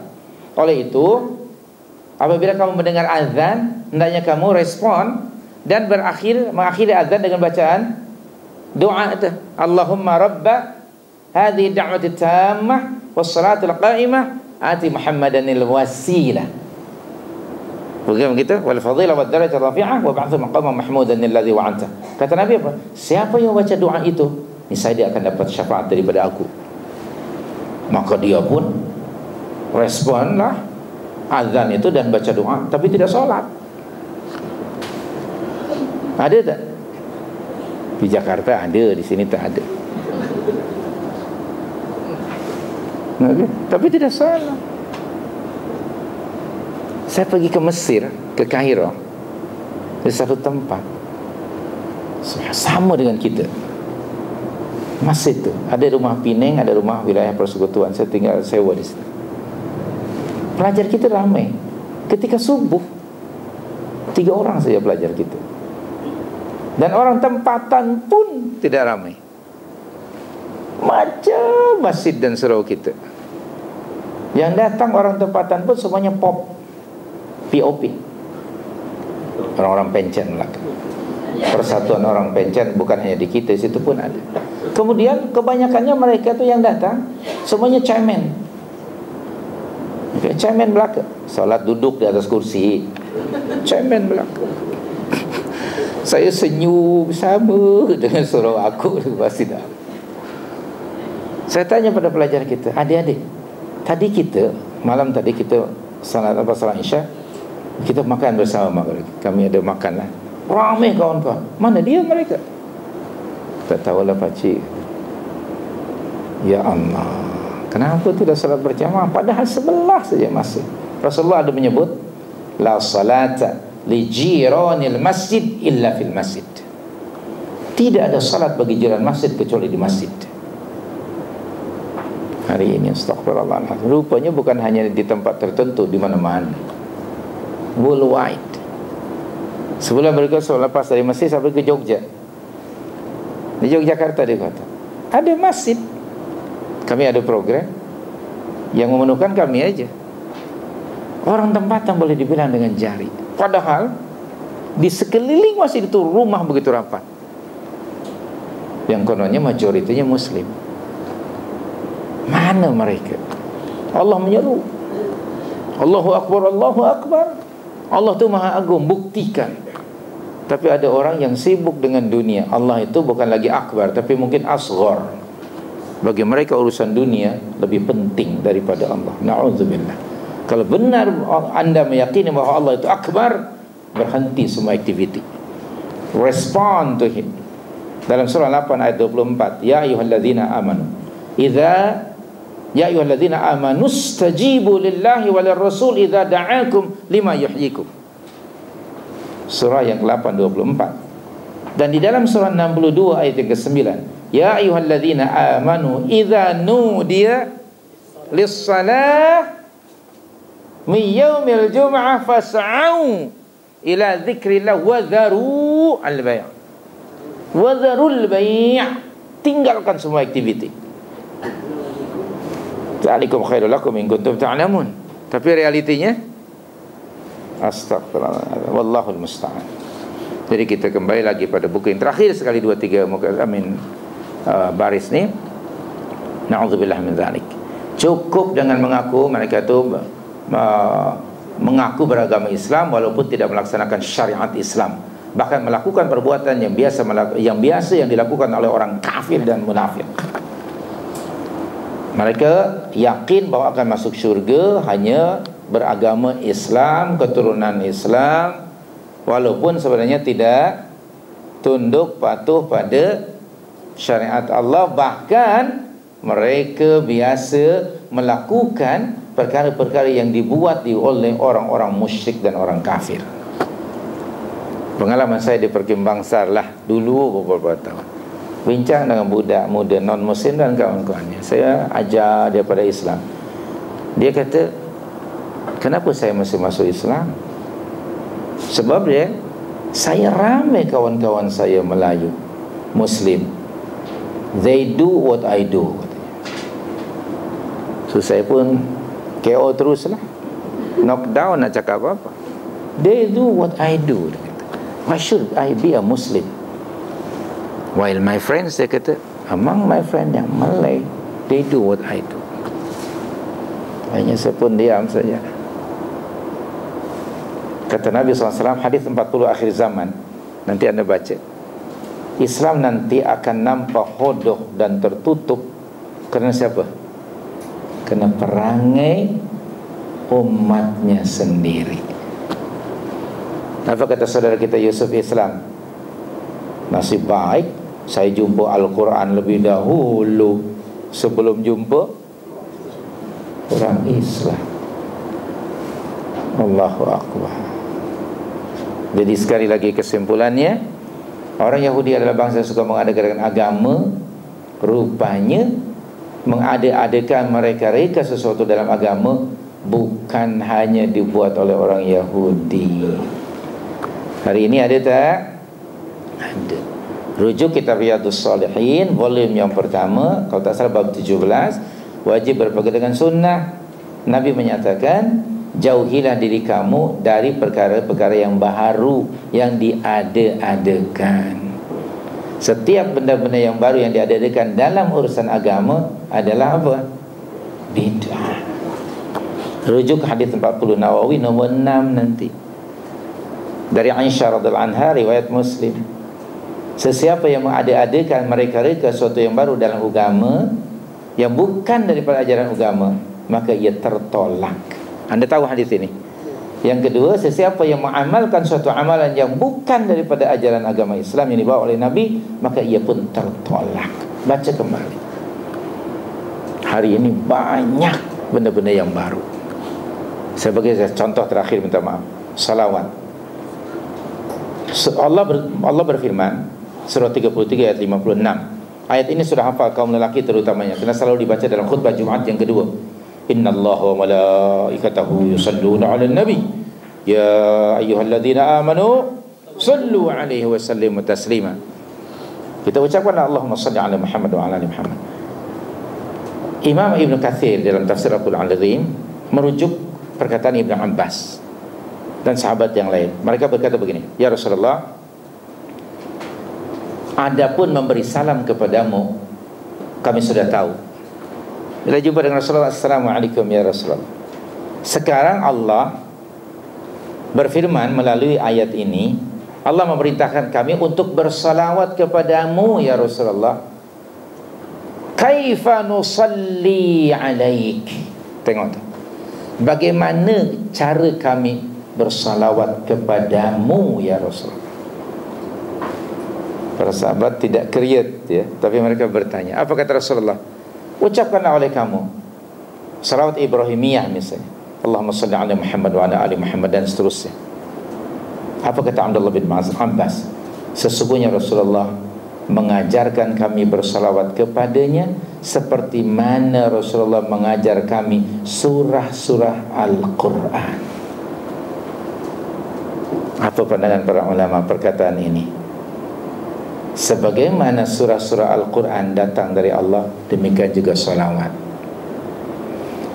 Oleh itu, Apabila kamu mendengar azan, hendaknya kamu respon dan mengakhiri azan dengan bacaan doa itu. Allahumma rabba hadhihi da'wati tammah was salatul qa'imah ati Muhammadanil wasilah. Begitu, wal fadilah wad darajah rafi'ah wa ba'thu maqama mahmudan alladhi wa'anta. Kata Nabi apa? Siapa yang baca doa itu, niscaya dia akan dapat syafaat daripada aku. Maka dia pun responlah azan itu dan baca doa, tapi tidak solat. Ada tak? Di Jakarta ada, di sini tak ada. Tapi tidak salah. Saya pergi ke Mesir, ke Kairo, di satu tempat sama dengan kita. Masjid itu ada rumah Pineng, ada rumah wilayah persekutuan. Saya tinggal sewa di situ. Pelajar kita ramai. Ketika subuh 3 orang saja pelajar kita. Dan orang tempatan pun tidak ramai. Macam masjid dan surau kita. Yang datang orang tempatan pun semuanya POP, orang-orang pencen lah. Persatuan orang pencen, bukan hanya di kita, situ pun ada. Kemudian kebanyakannya mereka tu yang datang semuanya cemen. Cemen belaka. Salat duduk di atas kursi, cemen belaka. Saya senyum sama dengan surau aku di masjid. Saya tanya pada pelajar kita, adik-adik, malam tadi kita salat Isya, kita makan bersama maghrib. Kami ada makan lah, ramai kawan-kawan. Mana dia mereka? Tak tahulah pakcik. Ya Allah, kenapa tidak salat berjamaah? Padahal sebelah saja masjid. Rasulullah ada menyebut, la salata li jiranil masjid illa fil masjid. Tidak ada salat bagi jiran masjid kecuali di masjid. Hari ini astagfirullah, rupanya bukan hanya di tempat tertentu, di mana-mana, worldwide. Sebulan mereka lepas dari masjid sampai ke Jogja. Di Yogyakarta dia kata, ada masjid. Kami ada program yang memenuhkan kami aja. Orang tempatan boleh dibilang dengan jari. Padahal di sekeliling masjid itu rumah begitu rapat, yang kononnya majoritinya Muslim. Mana mereka? Allah menyeru, Allahu Akbar, Allahu Akbar. Allah itu Maha Agung, buktikan. Tapi ada orang yang sibuk dengan dunia. Allah itu bukan lagi akbar, tapi mungkin asghar. Bagi mereka urusan dunia lebih penting daripada Allah. Na'udzubillah. Kalau benar anda meyakini bahwa Allah itu akbar, berhenti semua aktiviti. Respond to him. Dalam surah 8 ayat 24, ya ayyuhalladzina amanu Ya ayyuhalladzina amanu stajibu lillahi walir rasul idza da'akum lima yuhyikum. Surah yang ke-8 24. Dan di dalam surah 62 ayat yang ke-9, ya ayyuhalladzina amanu idza nudiya lis-salah min yaumil jum'ah fas'au ila dzikrillah wa dharu al-bay'. Wa dharul bay', tinggalkan semua aktiviti. Zalikum khairul lakum in kuntum ta'lamun. Tapi realitinya astagfirullah, wallahul musta'an. Jadi kita kembali lagi pada buku yang terakhir sekali 2-3 baris ni. Na'udzubillah min dzalik. Cukup dengan mengaku mereka itu mengaku beragama Islam walaupun tidak melaksanakan syariat Islam, bahkan melakukan perbuatan yang biasa yang dilakukan oleh orang kafir dan munafik. Mereka yakin bahwa akan masuk syurga hanya beragama Islam, keturunan Islam, walaupun sebenarnya tidak tunduk patuh pada syariat Allah. Bahkan mereka biasa melakukan perkara-perkara yang dibuat oleh orang-orang musyrik dan orang kafir. Pengalaman saya di Perkembangsar lah dulu beberapa tahun, bincang dengan budak muda non-muslim dan kawan-kawannya. Saya ajar dia pada Islam. Dia kata, kenapa saya masih masuk Islam? Sebab dia, saya ramai kawan-kawan saya Melayu Muslim, they do what I do. So saya pun KO teruslah. knockdown nak cakap apa-apa. They do what I do. Dia kata, why should I be a Muslim? While my friends, dia kata, among my friend yang Malay, they do what I do. Hanya saya pun diam saja. Kata Nabi SAW, hadis 40 akhir zaman, nanti anda baca, Islam nanti akan nampak hodoh dan tertutup kerana siapa? Kerana perangai umatnya sendiri. Apa kata saudara kita Yusuf Islam? Nasib baik saya jumpa Al-Quran lebih dahulu sebelum jumpa orang Islam. Allahu Akbar. Jadi sekali lagi kesimpulannya, orang Yahudi adalah bangsa yang suka mengadakan agama. Rupanya mengada-adakan mereka-reka sesuatu dalam agama bukan hanya dibuat oleh orang Yahudi. Hari ini ada tak? Ada. Rujuk kitab Riyadhus Shalihin volume yang pertama, kalau tak salah bab 17, wajib berpegang dengan sunnah. Nabi menyatakan, jauhilah diri kamu dari perkara-perkara yang baharu, yang diada-adakan. Setiap benda-benda yang baru yang diada-adakan dalam urusan agama adalah apa? Bid'ah. Rujuk hadis 40 Nawawi nombor 6 nanti. Dari Aisyah radhiyallahu anha, riwayat Muslim. Sesiapa yang mengada-adakan mereka-reka sesuatu yang baru dalam agama yang bukan daripada ajaran agama, maka ia tertolak. Anda tahu hadis ini? Yang kedua, sesiapa yang mengamalkan suatu amalan yang bukan daripada ajaran agama Islam yang dibawa oleh Nabi, maka ia pun tertolak. Baca kembali. Hari ini banyak benda-benda yang baru. Sebagai contoh terakhir, minta maaf, salawat. Allah berfirman, surah 33 ayat 56. Ayat ini sudah hafal kaum lelaki terutamanya, kerana selalu dibaca dalam khutbah Jumaat yang kedua. Innallaha wa malaikatahu yusalluna 'alan nabi ya ayyuhalladzina amanu sallu 'alaihi wa sallimu taslima. Kita ucapkan Allahumma shalli 'ala Muhammad wa 'ala ali Muhammad. Imam Ibn Katsir dalam tafsir Al-Quran Al-Azim merujuk perkataan Ibn Abbas dan sahabat yang lain. Mereka berkata begini, ya Rasulullah, adapun memberi salam kepadamu kami sudah tahu. Bila jumpa dengan Rasulullah, Assalamualaikum ya Rasulullah. Sekarang Allah berfirman melalui ayat ini, Allah memerintahkan kami untuk bersalawat kepadamu ya Rasulullah. Kaifa nusalli alaik. Tengok tu, bagaimana cara kami bersalawat kepadamu ya Rasulullah. Para sahabat tidak kriat ya, tapi mereka bertanya, apa kata Rasulullah? Ucapkanlah oleh kamu salawat Ibrahimiyah misalnya, Allahumma salli ala Muhammad wa ala ali Muhammad, dan seterusnya. Apa kata Abdullah bin Abbas? Sesungguhnya Rasulullah mengajarkan kami bersalawat kepadanya seperti mana Rasulullah mengajar kami surah-surah Al-Quran. Apa pandangan para ulama perkataan ini? Sebagaimana surah-surah Al-Quran datang dari Allah, demikian juga salawat.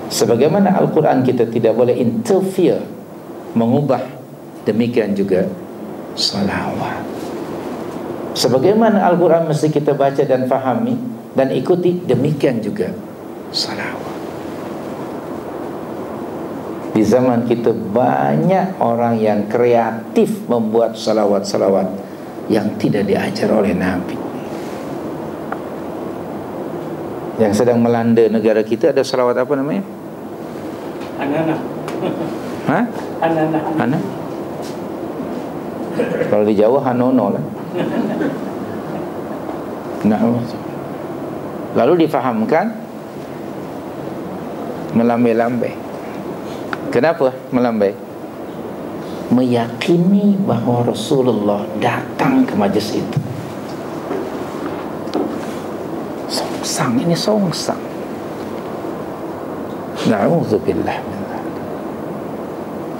Sebagaimana Al-Quran kita tidak boleh interfere, mengubah, demikian juga salawat. Sebagaimana Al-Quran mesti kita baca dan fahami dan ikuti, demikian juga salawat. Di zaman kita banyak orang yang kreatif membuat salawat-salawat yang tidak diajar oleh Nabi. Yang sedang melanda negara kita ada salawat apa namanya? Anana. Hah? Anana. Ana? Kalau di Jawa Hanono lah. Nah, lalu difahamkan melambai-lambai. Kenapa melambai? Meyakini bahawa Rasulullah datang ke majlis itu. Songsang, ini songsang. Na'udzubillah.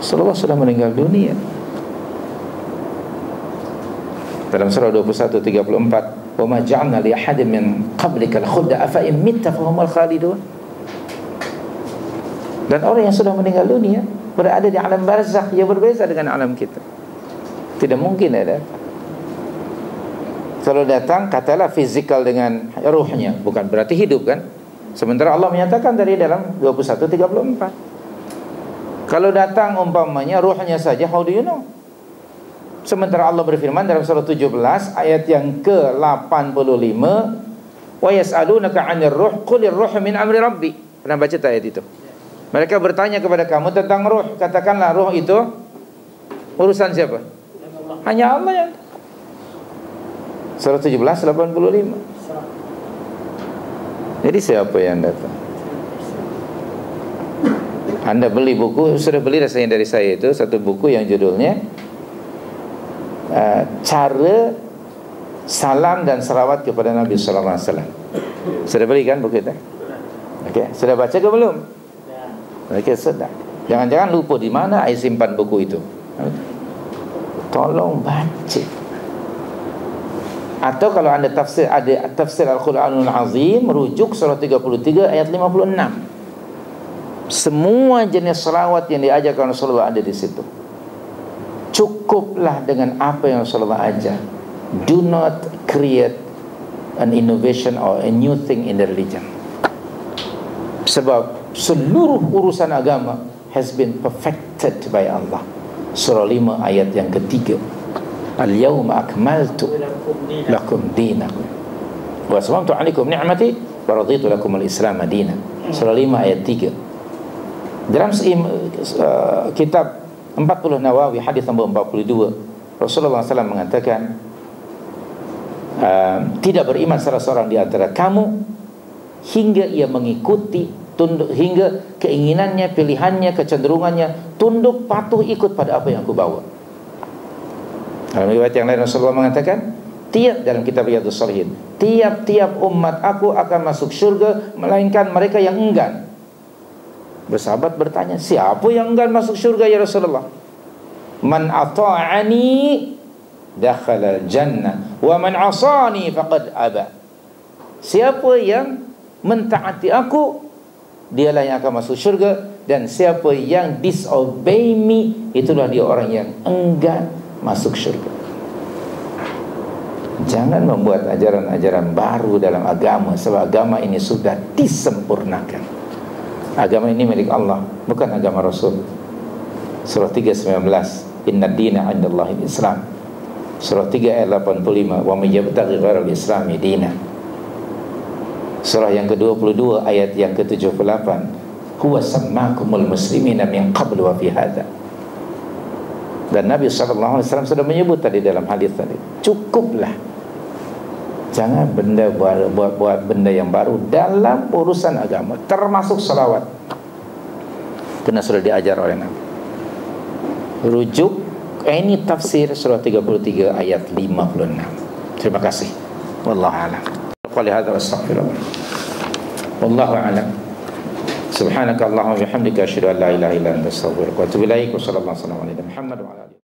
Rasulullah sudah meninggal dunia. Dalam surah 21:34, "Wa ma ja'alna li ahadin min qablika al-khulda afa in mitta fa humul khalidun." Dan orang yang sudah meninggal dunia, berada di alam barzakh yang berbeza dengan alam kita. Tidak mungkin ada. Kalau datang, katalah fizikal dengan ruhnya, bukan berarti hidup kan? Sementara Allah menyatakan dari dalam 21:34. Kalau datang umpamanya ruhnya saja, how do you know? Sementara Allah berfirman dalam surah 17 ayat yang ke-85, wa yas'alunaka 'anir ruh qulir ruhu min amri rabbi. Pernah baca ayat itu? Mereka bertanya kepada kamu tentang ruh, katakanlah ruh itu urusan siapa? Hanya Allah yang. Surah 17:85. Jadi siapa yang datang? Anda beli buku, sudah beli rasanya dari saya itu, satu buku yang judulnya Cara Salam dan Salawat kepada Nabi Sallallahu Alaihi Wasallam. Sudah beli kan buku itu? Okey, sudah baca ke belum? Okey, sudah. Jangan-jangan lupa di mana saya simpan buku itu. Tolong baca. Atau kalau anda tafsir, ada tafsir Al-Quranul Azim, rujuk surah 33 ayat 56. Semua jenis salawat yang diajarkan Rasulullah ada di situ. Cukuplah dengan apa yang Rasulullah ajar. Do not create an innovation or a new thing in the religion. Sebab seluruh urusan agama has been perfected by Allah. Surah 5 ayat yang ketiga. Al-yawma akmaltu lakum dinakum wa atmamtu 'alaikum ni'mati wa raditu lakum al-islam dinan. Surah 5 ayat 3. Dalam kitab 40 Nawawi hadis nombor 42, Rasulullah SAW mengatakan, tidak beriman salah seorang di antara kamu hingga ia mengikuti, tunduk, hingga keinginannya, pilihannya, kecenderungannya tunduk patuh ikut pada apa yang aku bawa. Dalam riwayat yang lain Rasulullah mengatakan, dalam kitab Riyadhus Shalihin, tiap-tiap umat aku akan masuk syurga melainkan mereka yang enggan. Bersahabat bertanya, siapa yang enggan masuk syurga ya Rasulullah? Man ata'ani dakhala jannah wa man asani faqad aba. Siapa yang mentaati aku, dialah yang akan masuk syurga, dan siapa yang disobey me, itulah dia orang yang enggan masuk syurga. Jangan membuat ajaran-ajaran baru dalam agama, sebab agama ini sudah disempurnakan. Agama ini milik Allah, bukan agama Rasul. Surah 3:19, Inna dina 'indallahi Islam. Surah 3 ayat 85, wa may yabtaghi ghairal islami dina. Surah yang ke-22 ayat yang ke-78, huwa sammakumul muslimina min qabl wa fi hadha. Dan Nabi SAW sudah menyebut tadi dalam hadis tadi, cukuplah, jangan buat benda yang baru dalam urusan agama, termasuk salawat, karena sudah diajar oleh Nabi. Rujuk ini tafsir surah 33 ayat 56. Terima kasih. Wallahu a'lam. Qali hadza wastaghfirullah. Wallahu a'lam. Subhanaka Allahumma wa bihamdika asyhadu an la ilaha illa anta astaghfiruka wa atubu ilaik. Wa sallallahu alaihi wa sallam ala Muhammad wa ala alihi.